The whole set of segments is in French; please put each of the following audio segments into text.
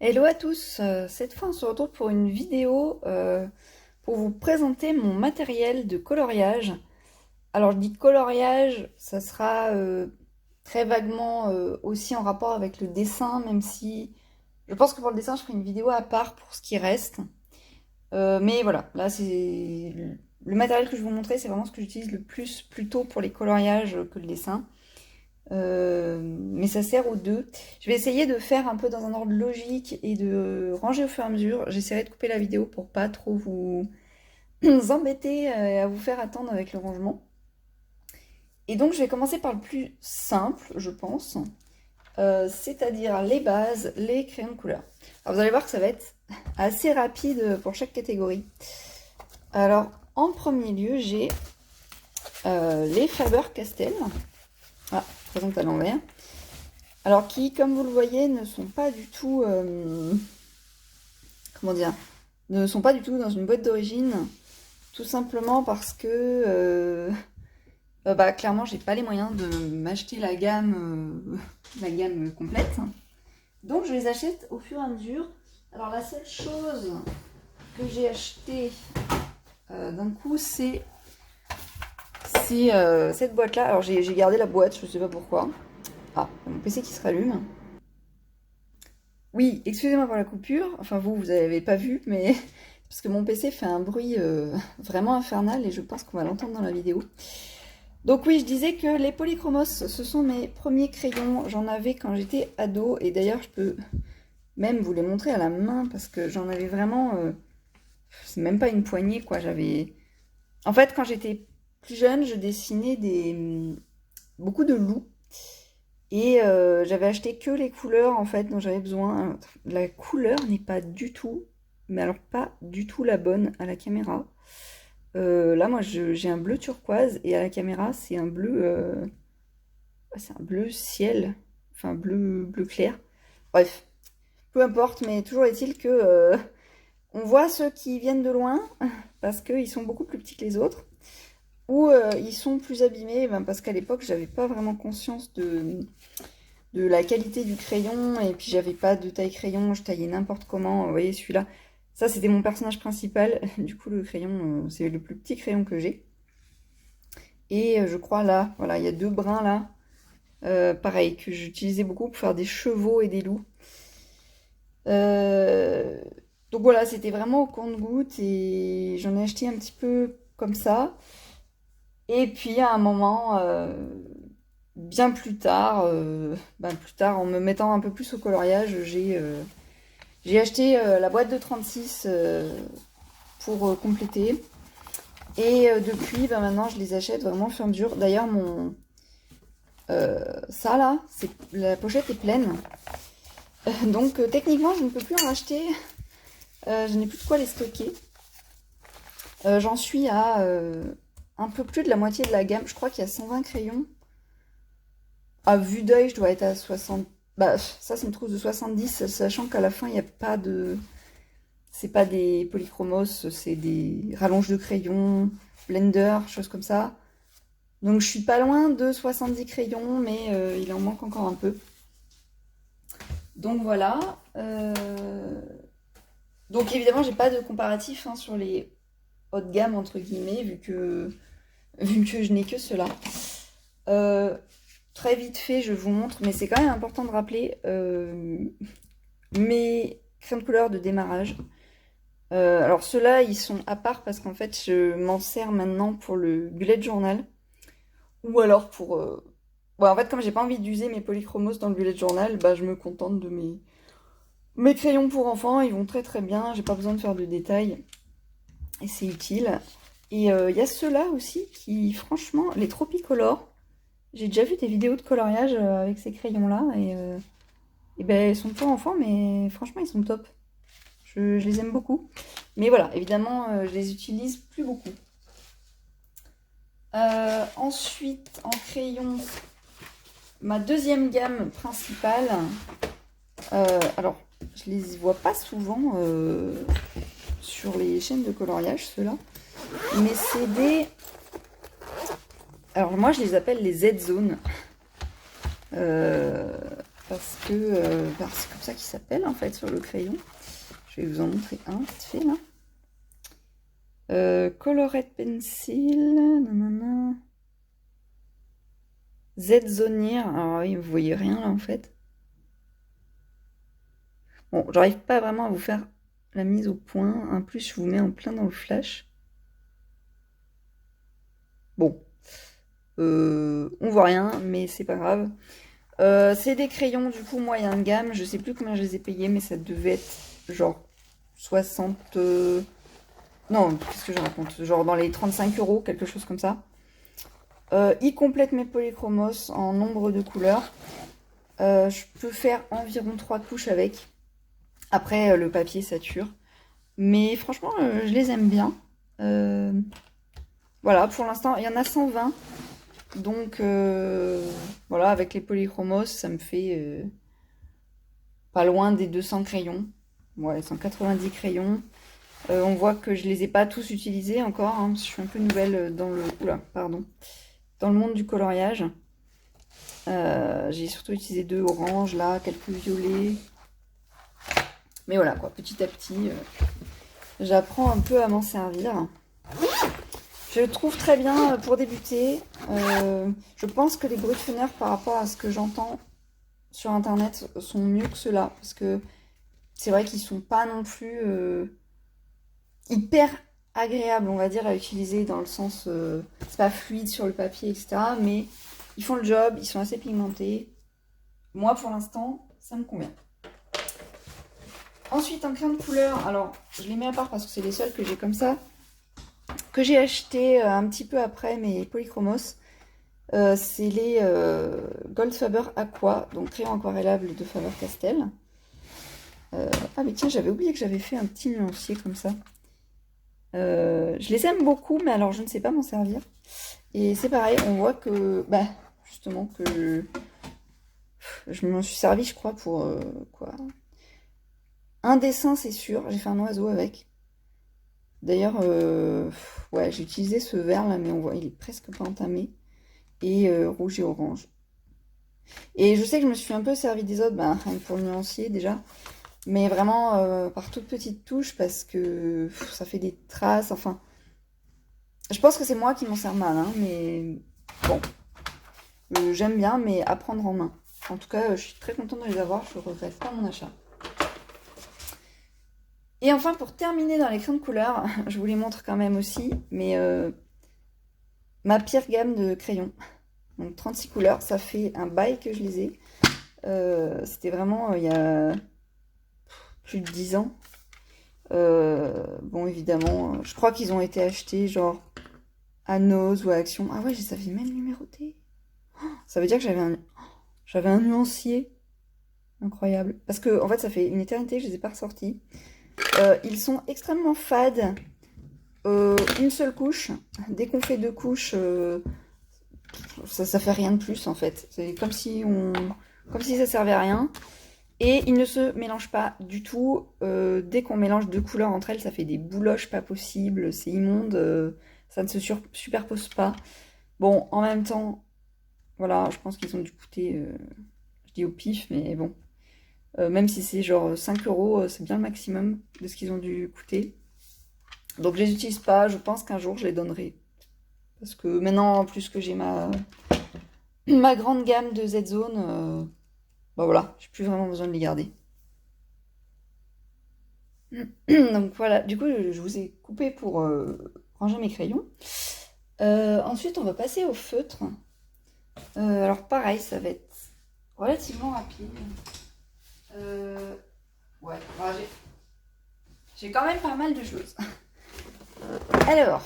Hello à tous, cette fois on se retrouve pour une vidéo pour vous présenter mon matériel de coloriage. Alors je dis coloriage, ça sera très vaguement aussi en rapport avec le dessin, même si je pense que pour le dessin je ferai une vidéo à part pour ce qui reste. Mais voilà, là c'est le matériel que je vais vous montrer, c'est vraiment ce que j'utilise le plus plutôt pour les coloriages que le dessin. Mais ça sert aux deux. Je vais essayer de faire un peu dans un ordre logique et de ranger au fur et à mesure. J'essaierai de couper la vidéo pour pas trop vous embêter et à vous faire attendre avec le rangement. Et donc je vais commencer par le plus simple, je pense, c'est-à-dire les bases, les crayons de couleur. Alors vous allez voir que ça va être assez rapide pour chaque catégorie. Alors en premier lieu, j'ai les Faber-Castell. Ah, je présente à l'envers. Alors qui, comme vous le voyez, ne sont pas du tout, comment dire, ne sont pas du tout dans une boîte d'origine, tout simplement parce que, bah, clairement, j'ai pas les moyens de m'acheter la gamme complète. Donc je les achète au fur et à mesure. Alors la seule chose que j'ai acheté d'un coup, c'est cette boîte-là. Alors j'ai gardé la boîte, je sais pas pourquoi. Ah, mon PC qui se rallume. Oui, excusez-moi pour la coupure. Enfin, vous n'avez pas vu, mais parce que mon PC fait un bruit vraiment infernal et je pense qu'on va l'entendre dans la vidéo. Donc oui, je disais que les polychromos, ce sont mes premiers crayons. J'en avais quand j'étais ado et d'ailleurs, je peux même vous les montrer à la main parce que j'en avais vraiment... c'est même pas une poignée, quoi. En fait, quand j'étais plus jeune, je dessinais beaucoup de loups. Et j'avais acheté que les couleurs en fait dont j'avais besoin. La couleur n'est pas du tout, mais alors pas du tout la bonne à la caméra. Là moi j'ai un bleu turquoise et à la caméra c'est un bleu ciel, enfin bleu clair. Bref, peu importe, mais toujours est-il que on voit ceux qui viennent de loin parce qu'ils sont beaucoup plus petits que les autres. Ou ils sont plus abîmés, ben, parce qu'à l'époque j'avais pas vraiment conscience de la qualité du crayon, et puis j'avais pas de taille crayon, je taillais n'importe comment. Vous voyez celui-là, ça c'était mon personnage principal, du coup le crayon, c'est le plus petit crayon que j'ai. Et je crois là, voilà, il y a deux brins là, pareil, que j'utilisais beaucoup pour faire des chevaux et des loups. Euh, donc voilà, c'était vraiment au compte-gouttes, et j'en ai acheté un petit peu comme ça. Et puis à un moment, bien plus tard, en me mettant un peu plus au coloriage, j'ai acheté la boîte de 36 pour compléter. Et depuis, maintenant, je les achète vraiment au fur et à mesure. D'ailleurs, ça là, la pochette est pleine. Donc techniquement, je ne peux plus en racheter. Je n'ai plus de quoi les stocker. J'en suis à un peu plus de la moitié de la gamme. Je crois qu'il y a 120 crayons. À vue d'œil, je dois être à 60. Bah, ça, c'est une trousse de 70, sachant qu'à la fin, il n'y a pas de. C'est pas des polychromos, c'est des rallonges de crayons, blender, choses comme ça. Donc, je suis pas loin de 70 crayons, mais il en manque encore un peu. Donc, voilà. Donc, évidemment, j'ai pas de comparatif sur les haut de gamme, entre guillemets, vu que je n'ai que cela. Très vite fait, je vous montre, mais c'est quand même important de rappeler mes crayons de couleur de démarrage. Alors ceux-là, ils sont à part parce qu'en fait, je m'en sers maintenant pour le bullet journal. Ou alors pour... Ouais, en fait, comme j'ai pas envie d'user mes polychromos dans le bullet journal, bah, je me contente de mes crayons pour enfants. Ils vont très très bien, j'ai pas besoin de faire de détails. Et c'est utile. Et il y a ceux-là aussi qui, franchement, les Tropicolor. J'ai déjà vu des vidéos de coloriage avec ces crayons-là et ben ils sont pour enfants, mais franchement ils sont top. Je les aime beaucoup. Mais voilà, évidemment, je les utilise plus beaucoup. Ensuite, en crayon, ma deuxième gamme principale. Alors, je les vois pas souvent sur les chaînes de coloriage, ceux-là. Mais c'est des... Alors moi, je les appelle les Z-Zone. parce que c'est comme ça qu'il s'appelle en fait sur le crayon. Je vais vous en montrer un vite fait là. Colored Pencil, nanana. Z-Zonier. Alors oui, vous voyez rien là en fait. Bon, j'arrive pas vraiment à vous faire la mise au point. En plus, je vous mets en plein dans le flash. Bon, on voit rien, mais c'est pas grave. C'est des crayons du coup moyen de gamme. Je sais plus combien je les ai payés, mais ça devait être genre 60... Non, qu'est-ce que je raconte? Genre dans les 35 €, quelque chose comme ça. Ils complètent mes polychromos en nombre de couleurs. Je peux faire environ 3 couches avec. Après, le papier sature. Mais franchement, je les aime bien. Voilà, pour l'instant, il y en a 120. Donc, voilà, avec les polychromos, ça me fait pas loin des 200 crayons. Ouais, 190 crayons. On voit que je les ai pas tous utilisés encore. Hein, parce que je suis un peu nouvelle dans le... Oula, pardon. Dans le monde du coloriage. J'ai surtout utilisé 2 oranges, là, quelques violets. Mais voilà, quoi, petit à petit, j'apprends un peu à m'en servir. Je le trouve très bien pour débuter. Je pense que les brutfeners, par rapport à ce que j'entends sur internet, sont mieux que ceux-là. Parce que c'est vrai qu'ils sont pas non plus hyper agréables, on va dire, à utiliser dans le sens... c'est pas fluide sur le papier, etc. Mais ils font le job, ils sont assez pigmentés. Moi, pour l'instant, ça me convient. Ensuite, en crayon de couleur, alors je les mets à part parce que c'est les seuls que j'ai comme ça, que j'ai acheté un petit peu après mes polychromos. C'est les Goldfaber Aqua, donc crayon aquarellable de Faber-Castell. Ah mais tiens, j'avais oublié que j'avais fait un petit nuancier comme ça. Je les aime beaucoup, mais alors je ne sais pas m'en servir. Et c'est pareil, on voit que, bah, justement, que je m'en suis servi, je crois, pour quoi? Un dessin, c'est sûr. J'ai fait un oiseau avec. D'ailleurs, ouais, j'ai utilisé ce vert là, mais on voit, il est presque pas entamé. Et rouge et orange. Et je sais que je me suis un peu servi des autres, bah, rien que pour le nuancier déjà. Mais vraiment par toutes petites touches parce que ça fait des traces. Enfin, je pense que c'est moi qui m'en sers mal, hein, mais bon. J'aime bien, mais à prendre en main. En tout cas, je suis très contente de les avoir. Je ne regrette pas mon achat. Et enfin, pour terminer dans les crayons de couleur, je vous les montre quand même aussi, mais ma pire gamme de crayons. Donc 36 couleurs, ça fait un bail que je les ai. C'était vraiment il y a plus de 10 ans. Bon, évidemment, je crois qu'ils ont été achetés genre à Nose ou à Action. Ah ouais, je les avais même numérotés. Ça veut dire que j'avais un nuancier. Incroyable. Parce que, en fait, ça fait une éternité que je les ai pas ressortis. Ils sont extrêmement fades. Une seule couche. Dès qu'on fait 2 couches, ça fait rien de plus en fait. C'est comme si ça servait à rien. Et ils ne se mélangent pas du tout. Dès qu'on mélange 2 couleurs entre elles, ça fait des bouloches pas possibles. C'est immonde. Ça ne se superpose pas. Bon, en même temps, voilà, je pense qu'ils ont dû coûter, je dis au pif, mais bon. Même si c'est genre 5 €, c'est bien le maximum de ce qu'ils ont dû coûter. Donc je les utilise pas, je pense qu'un jour je les donnerai. Parce que maintenant, plus que j'ai ma grande gamme de Z-Zone, bah voilà, j'ai plus vraiment besoin de les garder. Donc voilà, du coup je vous ai coupé pour ranger mes crayons. Ensuite on va passer au feutre. Alors pareil, ça va être relativement rapide. Ouais, voilà, j'ai quand même pas mal de choses. Alors,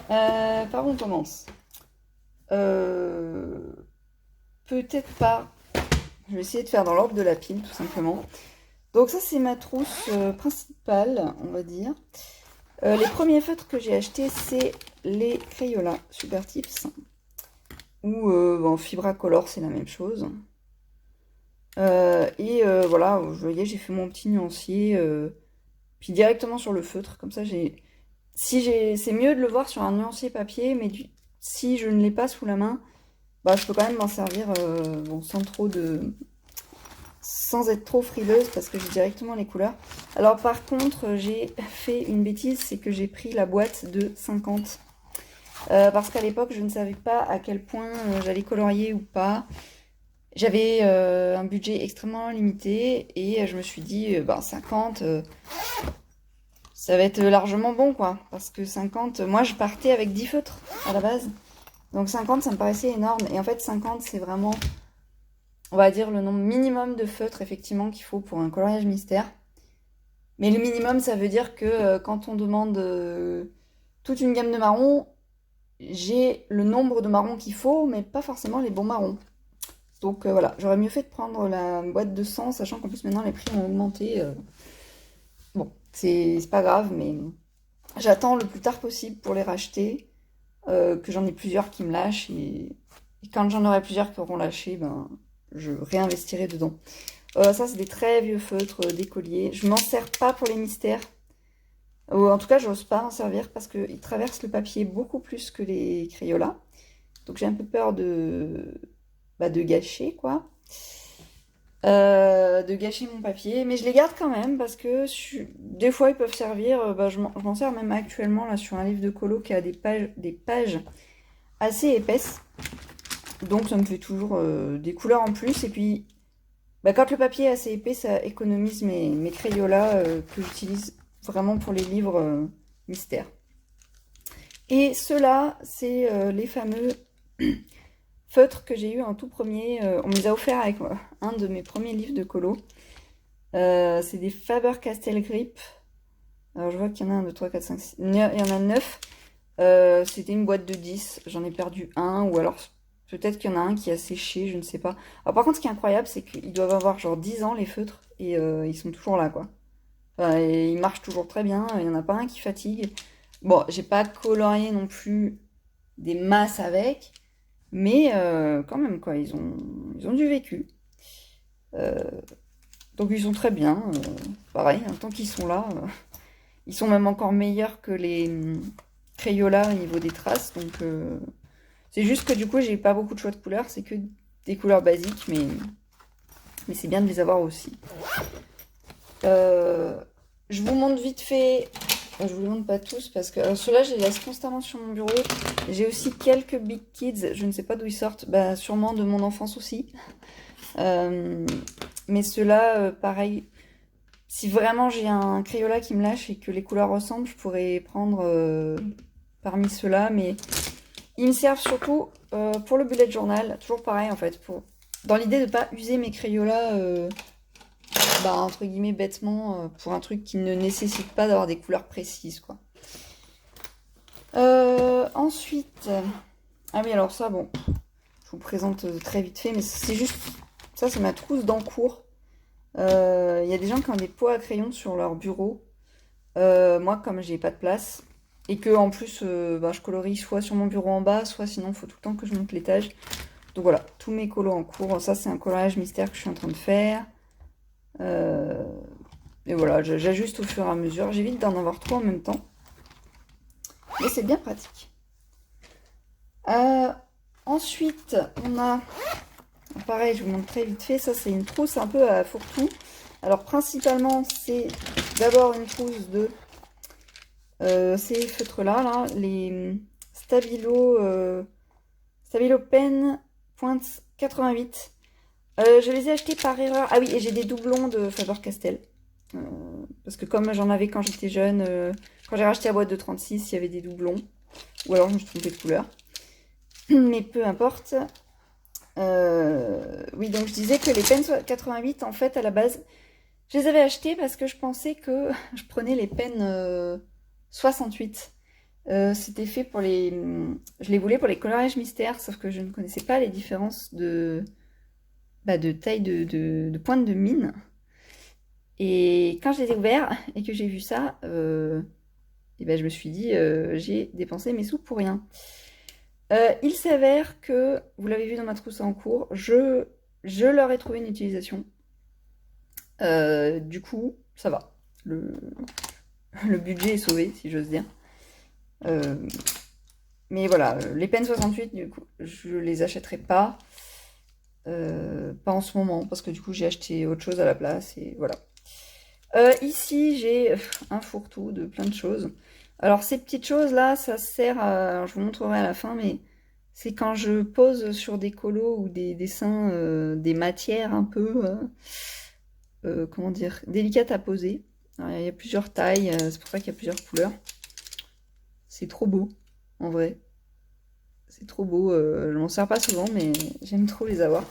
par où on commence? Peut-être pas. Je vais essayer de faire dans l'ordre de la pile, tout simplement. Donc ça, c'est ma trousse principale, on va dire. Les premiers feutres que j'ai achetés, c'est les Crayola Super Tips. Ou bon, Fibra Color, c'est la même chose. Voilà, vous voyez, j'ai fait mon petit nuancier. Puis directement sur le feutre, comme ça, c'est mieux de le voir sur un nuancier papier, mais si je ne l'ai pas sous la main, bah, je peux quand même m'en servir bon, sans trop de sans être trop frileuse parce que j'ai directement les couleurs. Alors par contre, j'ai fait une bêtise, c'est que j'ai pris la boîte de 50. Parce qu'à l'époque, je ne savais pas à quel point j'allais colorier ou pas. J'avais un budget extrêmement limité et je me suis dit, ben 50, ça va être largement bon, quoi. Parce que 50, moi je partais avec 10 feutres à la base. Donc 50, ça me paraissait énorme. Et en fait, 50, c'est vraiment, on va dire, le nombre minimum de feutres, effectivement, qu'il faut pour un coloriage mystère. Mais le minimum, ça veut dire que quand on demande toute une gamme de marrons, j'ai le nombre de marrons qu'il faut, mais pas forcément les bons marrons. Donc voilà, j'aurais mieux fait de prendre la boîte de 100, sachant qu'en plus maintenant les prix ont augmenté. Bon, c'est pas grave, mais j'attends le plus tard possible pour les racheter, que j'en ai plusieurs qui me lâchent, et quand j'en aurai plusieurs qui auront lâché, ben, je réinvestirai dedans. Ça, c'est des très vieux feutres d'écolier. Je m'en sers pas pour les mystères. En tout cas, j'ose pas en servir parce qu'ils traversent le papier beaucoup plus que les Crayolas. Donc j'ai un peu peur de gâcher, quoi. De gâcher mon papier. Mais je les garde quand même parce que des fois, ils peuvent servir. Je m'en sers même actuellement là sur un livre de colo qui a des pages assez épaisses. Donc ça me fait toujours des couleurs en plus. Et puis, quand le papier est assez épais, ça économise mes Crayolas que j'utilise vraiment pour les livres mystères. Et ceux-là, c'est les fameux feutres que j'ai eu en tout premier. On me les a offerts avec un de mes premiers livres de colo. C'est des Faber-Castell Grip. Alors je vois qu'il y en a 1, 2, 3, 4, 5, 6. Il y en a 9. C'était une boîte de 10. J'en ai perdu un. Ou alors peut-être qu'il y en a un qui a séché, je ne sais pas. Alors par contre, ce qui est incroyable, c'est qu'ils doivent avoir genre 10 ans les feutres. Et ils sont toujours là, quoi. Enfin, et ils marchent toujours très bien. Il n'y en a pas un qui fatigue. Bon, j'ai pas colorié non plus des masses avec. Mais quand même, quoi, ils ont du vécu. Euh, donc ils sont très bien. Pareil, hein, tant qu'ils sont là, ils sont même encore meilleurs que les Crayolas au niveau des traces. Donc c'est juste que du coup, j'ai pas beaucoup de choix de couleurs. C'est que des couleurs basiques, mais c'est bien de les avoir aussi. Je vous montre vite fait. Je vous les montre pas tous parce que ceux-là, je les laisse constamment sur mon bureau. J'ai aussi quelques Big Kids. Je ne sais pas d'où ils sortent. Sûrement de mon enfance aussi. Mais ceux-là, pareil. Si vraiment j'ai un Crayola qui me lâche et que les couleurs ressemblent, je pourrais prendre parmi ceux-là. Mais ils me servent surtout pour le bullet journal. Toujours pareil en fait. Dans l'idée de ne pas user mes Crayolas entre guillemets bêtement pour un truc qui ne nécessite pas d'avoir des couleurs précises, quoi. Ensuite, ah oui, alors ça, bon, je vous présente très vite fait, mais c'est juste, ça c'est ma trousse d'encours. Il y a des gens qui ont des pots à crayons sur leur bureau. Moi, comme j'ai pas de place, et que en plus, je colorie soit sur mon bureau en bas, soit sinon, il faut tout le temps que je monte l'étage. Donc voilà, tous mes colos en cours. Ça, c'est un coloriage mystère que je suis en train de faire. Et voilà, j'ajuste au fur et à mesure. J'évite d'en avoir trop en même temps. Mais c'est bien pratique. Ensuite, on a... Pareil, je vous montre très vite fait. Ça, c'est une trousse un peu à fourre-tout. Alors, principalement, c'est d'abord une trousse de ces feutres-là, là, les Stabilo Pen Pointe 88. Je les ai achetés par erreur. Ah oui, et j'ai des doublons de Faber-Castell. Parce que comme j'en avais quand j'étais jeune, quand j'ai racheté la boîte de 36, il y avait des doublons. Ou alors je me suis trompée de couleur. Mais peu importe. Oui, donc je disais que les Pen 88, en fait, à la base, je les avais achetés parce que je pensais que je prenais les Pen 68. C'était fait pour les... Je les voulais pour les coloriages mystères, sauf que je ne connaissais pas les différences de taille de pointe de mine. Et quand je les ai ouverts et que j'ai vu ça, je me suis dit, j'ai dépensé mes sous pour rien. Il s'avère que, vous l'avez vu dans ma trousse en cours, je leur ai trouvé une utilisation. Du coup, ça va. Le budget est sauvé, si j'ose dire. Mais voilà, les Pen 68, du coup, je les achèterai pas. Pas en ce moment, parce que du coup j'ai acheté autre chose à la place, et voilà. Ici j'ai un fourre-tout de plein de choses. Alors ces petites choses là, ça sert à... Alors, je vous montrerai à la fin, mais c'est quand je pose sur des colos ou des dessins, des matières un peu, comment dire, délicates à poser. Alors, il y a plusieurs tailles, c'est pour ça qu'il y a plusieurs couleurs. C'est trop beau, en vrai. C'est trop beau, je m'en sers pas souvent, mais j'aime trop les avoir.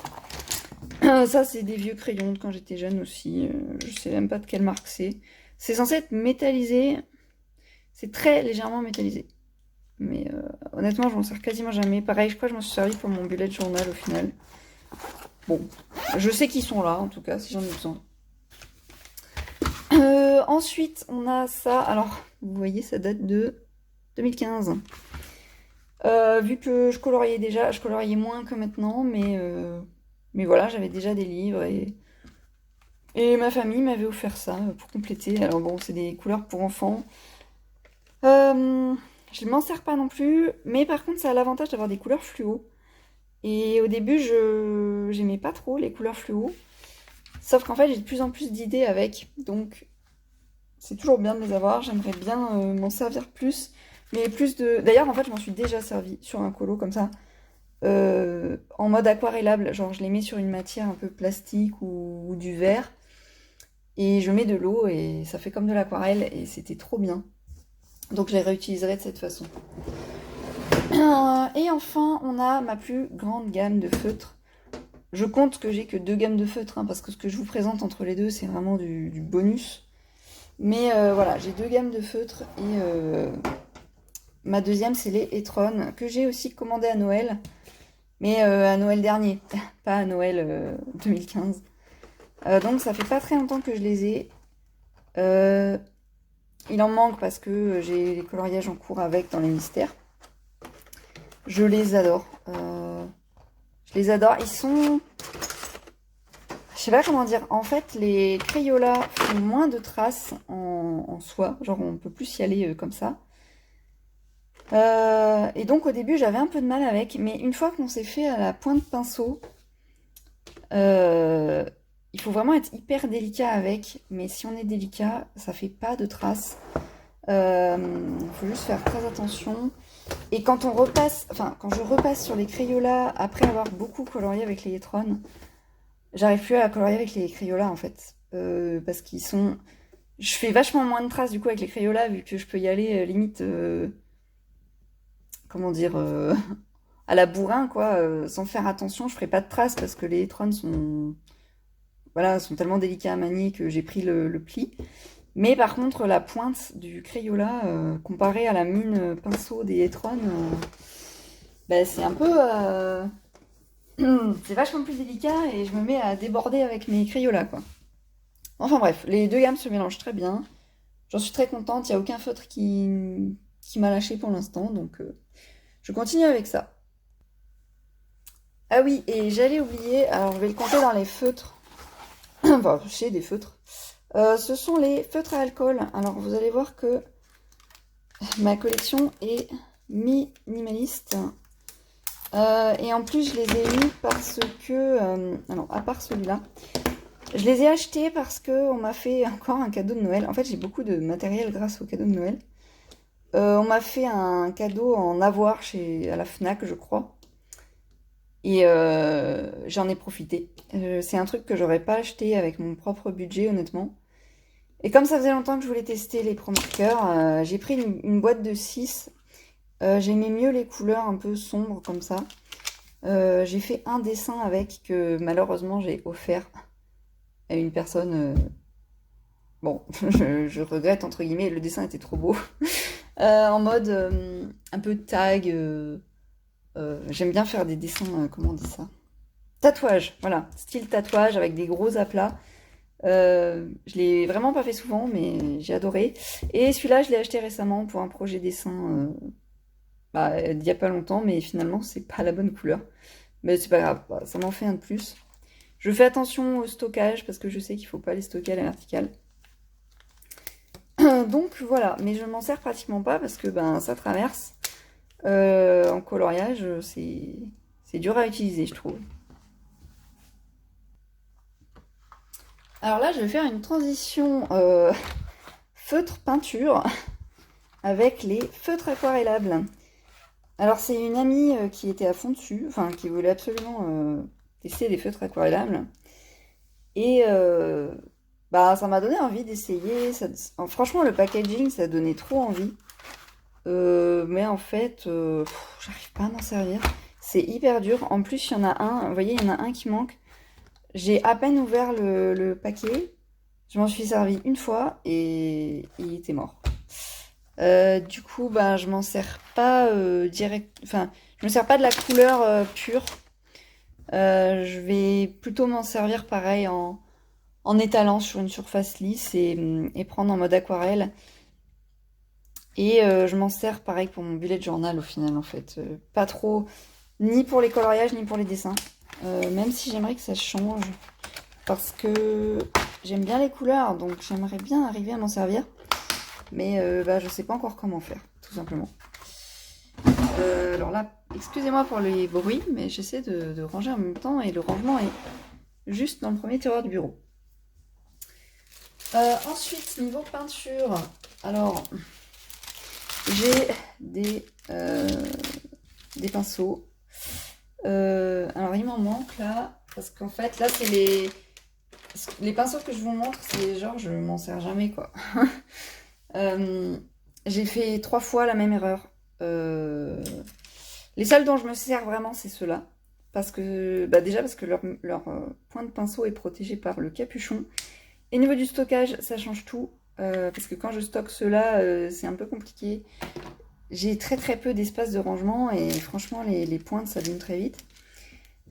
Ça, c'est des vieux crayons de quand j'étais jeune aussi. Je sais même pas de quelle marque c'est. C'est censé être métallisé. C'est très légèrement métallisé. Mais honnêtement, je m'en sers quasiment jamais. Pareil, je crois que je m'en suis servi pour mon bullet journal au final. Bon, je sais qu'ils sont là, en tout cas, si j'en ai besoin. Ensuite, on a ça. Alors, vous voyez, ça date de 2015. Vu que je coloriais déjà, je coloriais moins que maintenant, mais voilà, j'avais déjà des livres et ma famille m'avait offert ça pour compléter. Alors bon, c'est des couleurs pour enfants. Je ne m'en sers pas non plus, mais par contre, ça a l'avantage d'avoir des couleurs fluo. Et au début, je j'aimais pas trop les couleurs fluo. Sauf qu'en fait, j'ai de plus en plus d'idées avec, donc c'est toujours bien de les avoir. J'aimerais bien m'en servir plus, mais plus de... D'ailleurs, en fait, je m'en suis déjà servi sur un colo comme ça, en mode aquarellable. Genre, je les mets sur une matière un peu plastique ou du verre, et je mets de l'eau, et ça fait comme de l'aquarelle, et c'était trop bien. Donc, je les réutiliserai de cette façon. Et enfin, on a ma plus grande gamme de feutres. Je compte que j'ai que 2 gammes de feutres, hein, parce que ce que je vous présente entre les deux, c'est vraiment du bonus. Mais voilà, j'ai 2 gammes de feutres, et ma deuxième, c'est les Etron, que j'ai aussi commandé à Noël. Mais à Noël dernier, pas à Noël 2015. Donc ça fait pas très longtemps que je les ai. Il en manque parce que j'ai les coloriages en cours avec dans les mystères. Je les adore. Je les adore. Ils sont... Je sais pas comment dire. En fait, les Crayolas font moins de traces en soie. Genre, on peut plus y aller comme ça. Et donc, au début, j'avais un peu de mal avec. Mais une fois qu'on s'est fait à la pointe pinceau, il faut vraiment être hyper délicat avec. Mais si on est délicat, ça fait pas de traces. Faut juste faire très attention. Et quand on repasse, enfin, quand je repasse sur les Crayolas après avoir beaucoup colorié avec les Etron, j'arrive plus à colorier avec les Crayolas en fait. Parce qu'ils sont... Je fais vachement moins de traces du coup avec les Crayolas vu que je peux y aller limite... comment dire à la bourrin quoi, sans faire attention. Je ferai pas de traces parce que les Etron sont... Voilà, sont tellement délicats à manier que j'ai pris le pli. Mais par contre, la pointe du Crayola, comparée à la mine pinceau des Etron, bah, c'est un peu... c'est vachement plus délicat et je me mets à déborder avec mes Crayolas, quoi. Enfin bref, les deux gammes se mélangent très bien. J'en suis très contente, il n'y a aucun feutre qui m'a lâché pour l'instant, donc je continue avec ça. Ah oui, et j'allais oublier, alors je vais le compter dans les feutres. Enfin, chez des feutres. Ce sont les feutres à alcool. Alors vous allez voir que ma collection est minimaliste. Et en plus je les ai eus parce que... alors à part celui-là, je les ai achetés parce qu'on m'a fait encore un cadeau de Noël. En fait j'ai beaucoup de matériel grâce au cadeau de Noël. On m'a fait un cadeau en avoir à la Fnac je crois. Et j'en ai profité. C'est un truc que j'aurais pas acheté avec mon propre budget honnêtement. Et comme ça faisait longtemps que je voulais tester les Pro Markers, j'ai pris une boîte de 6. J'aimais mieux les couleurs un peu sombres comme ça. J'ai fait un dessin avec que malheureusement j'ai offert à une personne. Bon, je regrette entre guillemets, le dessin était trop beau. En mode un peu tag. J'aime bien faire des dessins, comment on dit ça? Tatouage, voilà, style tatouage avec des gros aplats. Je l'ai vraiment pas fait souvent, mais j'ai adoré. Et celui-là, je l'ai acheté récemment pour un projet dessin il y a pas longtemps, mais finalement, c'est pas la bonne couleur. Mais c'est pas grave, ça m'en fait un de plus. Je fais attention au stockage parce que je sais qu'il faut pas les stocker à la verticale. Donc voilà, mais je m'en sers pratiquement pas parce que ça traverse. En coloriage, c'est dur à utiliser, je trouve. Alors là, je vais faire une transition feutre peinture avec les feutres aquarellables. Alors c'est une amie qui était à fond dessus, enfin qui voulait absolument tester des feutres aquarellables. Et bah ça m'a donné envie d'essayer. Franchement le packaging ça donnait trop envie. Mais en fait j'arrive pas à m'en servir. C'est hyper dur. En plus il y en a un, vous voyez il y en a un qui manque. J'ai à peine ouvert le paquet. Je m'en suis servi une fois et il était mort. Du coup, bah, je m'en sers pas direct. Enfin, je me sers pas de la couleur pure. Je vais plutôt m'en servir pareil en étalant sur une surface lisse et prendre en mode aquarelle. Et je m'en sers pareil pour mon bullet journal au final en fait. Pas trop, ni pour les coloriages ni pour les dessins. Même si j'aimerais que ça change. Parce que j'aime bien les couleurs, donc j'aimerais bien arriver à m'en servir. Mais bah, je sais pas encore comment faire, tout simplement. Alors là, excusez-moi pour les bruits, mais j'essaie de ranger en même temps et le rangement est juste dans le premier tiroir du bureau. Ensuite, niveau peinture, alors j'ai des pinceaux. Alors il m'en manque là, parce qu'en fait là c'est les pinceaux que je vous montre, c'est genre je m'en sers jamais quoi. J'ai fait 3 fois la même erreur. Les seuls dont je me sers vraiment, c'est ceux-là. Parce que, bah déjà parce que leur point de pinceau est protégé par le capuchon. Et au niveau du stockage, ça change tout. Parce que quand je stocke ceux-là, c'est un peu compliqué. J'ai très très peu d'espace de rangement et franchement, les pointes s'abîment très vite.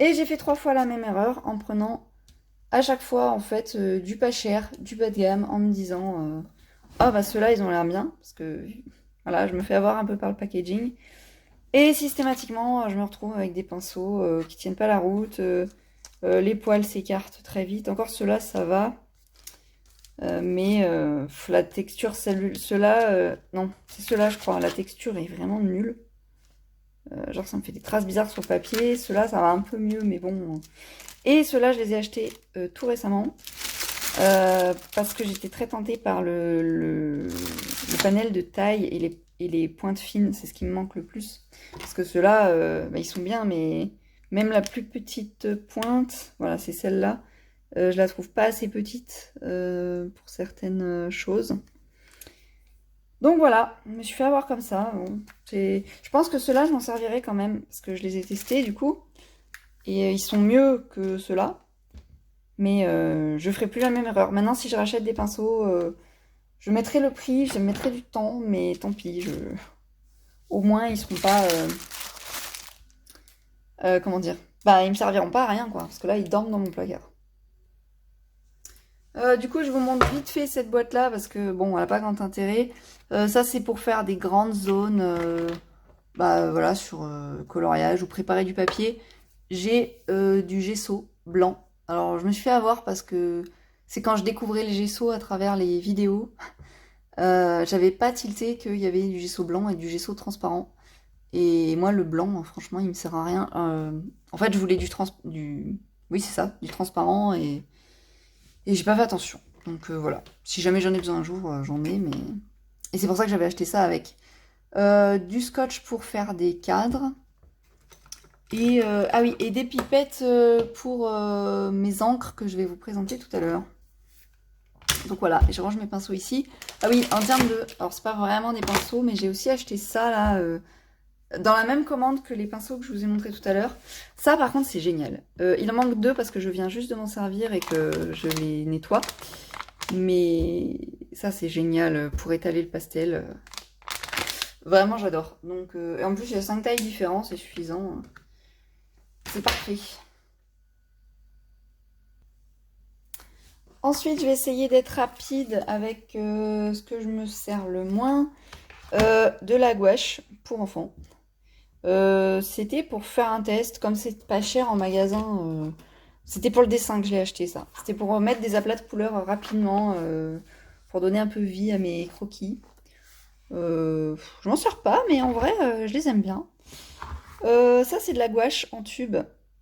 Et j'ai fait 3 fois la même erreur en prenant à chaque fois en fait du pas cher, du bas de gamme, en me disant ah bah ceux-là ils ont l'air bien, parce que voilà, je me fais avoir un peu par le packaging. Et systématiquement, je me retrouve avec des pinceaux qui tiennent pas la route, les poils s'écartent très vite. Encore ceux-là, ça va. Mais la texture, ceux-là, non, c'est ceux-là je crois, la texture est vraiment nulle. Genre ça me fait des traces bizarres sur le papier, ceux-là ça va un peu mieux, mais bon. Et ceux-là je les ai achetés tout récemment. Parce que j'étais très tentée par le panel de taille et les pointes fines, c'est ce qui me manque le plus. Parce que ceux-là, bah, ils sont bien, mais même la plus petite pointe, voilà, c'est celle-là, je la trouve pas assez petite pour certaines choses. Donc voilà, je me suis fait avoir comme ça. Bon, je pense que ceux-là, je m'en servirai quand même, parce que je les ai testés du coup. Et ils sont mieux que ceux-là. Mais je ferai plus la même erreur. Maintenant, si je rachète des pinceaux, je mettrai le prix, je mettrai du temps, mais tant pis. Au moins, ils seront pas... comment dire? Bah, ils me serviront pas à rien, quoi. Parce que là, ils dorment dans mon placard. Du coup, je vous montre vite fait cette boîte-là, parce que, bon, elle n'a pas grand intérêt. Ça, c'est pour faire des grandes zones, bah, voilà, sur coloriage ou préparer du papier. J'ai du gesso blanc. Alors, je me suis fait avoir parce que c'est quand je découvrais les gessos à travers les vidéos. J'avais pas tilté qu'il y avait du gesso blanc et du gesso transparent. Et moi, le blanc, franchement, il me sert à rien. En fait, je voulais du... Oui, c'est ça, du transparent et j'ai pas fait attention. Donc voilà. Si jamais j'en ai besoin un jour, j'en ai, mais... Et c'est pour ça que j'avais acheté ça avec du scotch pour faire des cadres. Et, ah oui, et des pipettes pour mes encres que je vais vous présenter tout à l'heure. Donc voilà, et je range mes pinceaux ici. Ah oui, en termes de... Alors c'est pas vraiment des pinceaux, mais j'ai aussi acheté ça là, dans la même commande que les pinceaux que je vous ai montré tout à l'heure. Ça par contre c'est génial. Il en manque 2 parce que je viens juste de m'en servir et que je les nettoie. Mais ça c'est génial pour étaler le pastel. Vraiment j'adore. Donc, et en plus il y a 5 tailles différentes, c'est suffisant. C'est parfait. Ensuite, je vais essayer d'être rapide avec ce que je me sers le moins. De la gouache pour enfants. C'était pour faire un test. Comme c'est pas cher en magasin, c'était pour le dessin que j'ai acheté ça. C'était pour mettre des aplats de couleurs rapidement, pour donner un peu vie à mes croquis. Je m'en sers pas, mais en vrai, je les aime bien. Ça, c'est de la gouache en tube.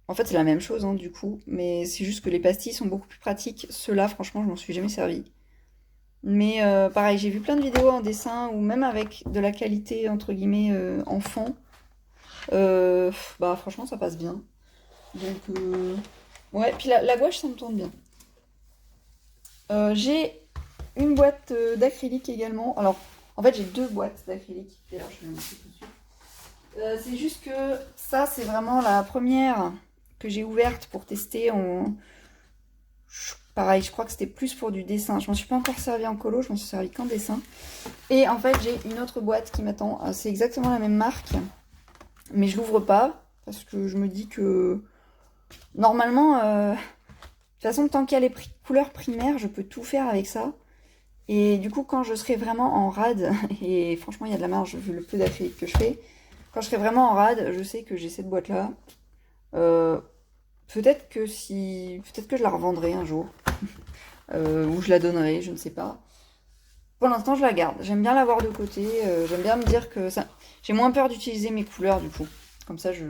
En fait, c'est la même chose, hein, du coup, mais c'est juste que les pastilles sont beaucoup plus pratiques. Ceux-là, franchement, je m'en suis jamais servi. Mais pareil, j'ai vu plein de vidéos en dessin ou même avec de la qualité, entre guillemets, enfant. Bah, franchement, ça passe bien. Donc, ouais, puis la gouache, ça me tourne bien. J'ai une boîte d'acrylique également. Alors, en fait, j'ai deux boîtes d'acrylique. D'ailleurs, je vais le montrer tout de suite. C'est juste que ça, c'est vraiment la première que j'ai ouverte pour tester. Pareil, je crois que c'était plus pour du dessin. Je m'en suis pas encore servi en colo, je m'en suis servi qu'en dessin. Et en fait, j'ai une autre boîte qui m'attend. C'est exactement la même marque, mais je l'ouvre pas parce que je me dis que normalement, de toute façon, tant qu'il y a les couleurs primaires, je peux tout faire avec ça. Et du coup, quand je serai vraiment en rade, et franchement, il y a de la marge vu le peu d'acrylique que je fais, quand je serai vraiment en rade, je sais que j'ai cette boîte-là. Euh, peut-être que je la revendrai un jour, ou je la donnerai, je ne sais pas. Pour l'instant, je la garde. J'aime bien l'avoir de côté. J'aime bien me dire que ça. J'ai moins peur d'utiliser mes couleurs du coup. Comme ça, j'ai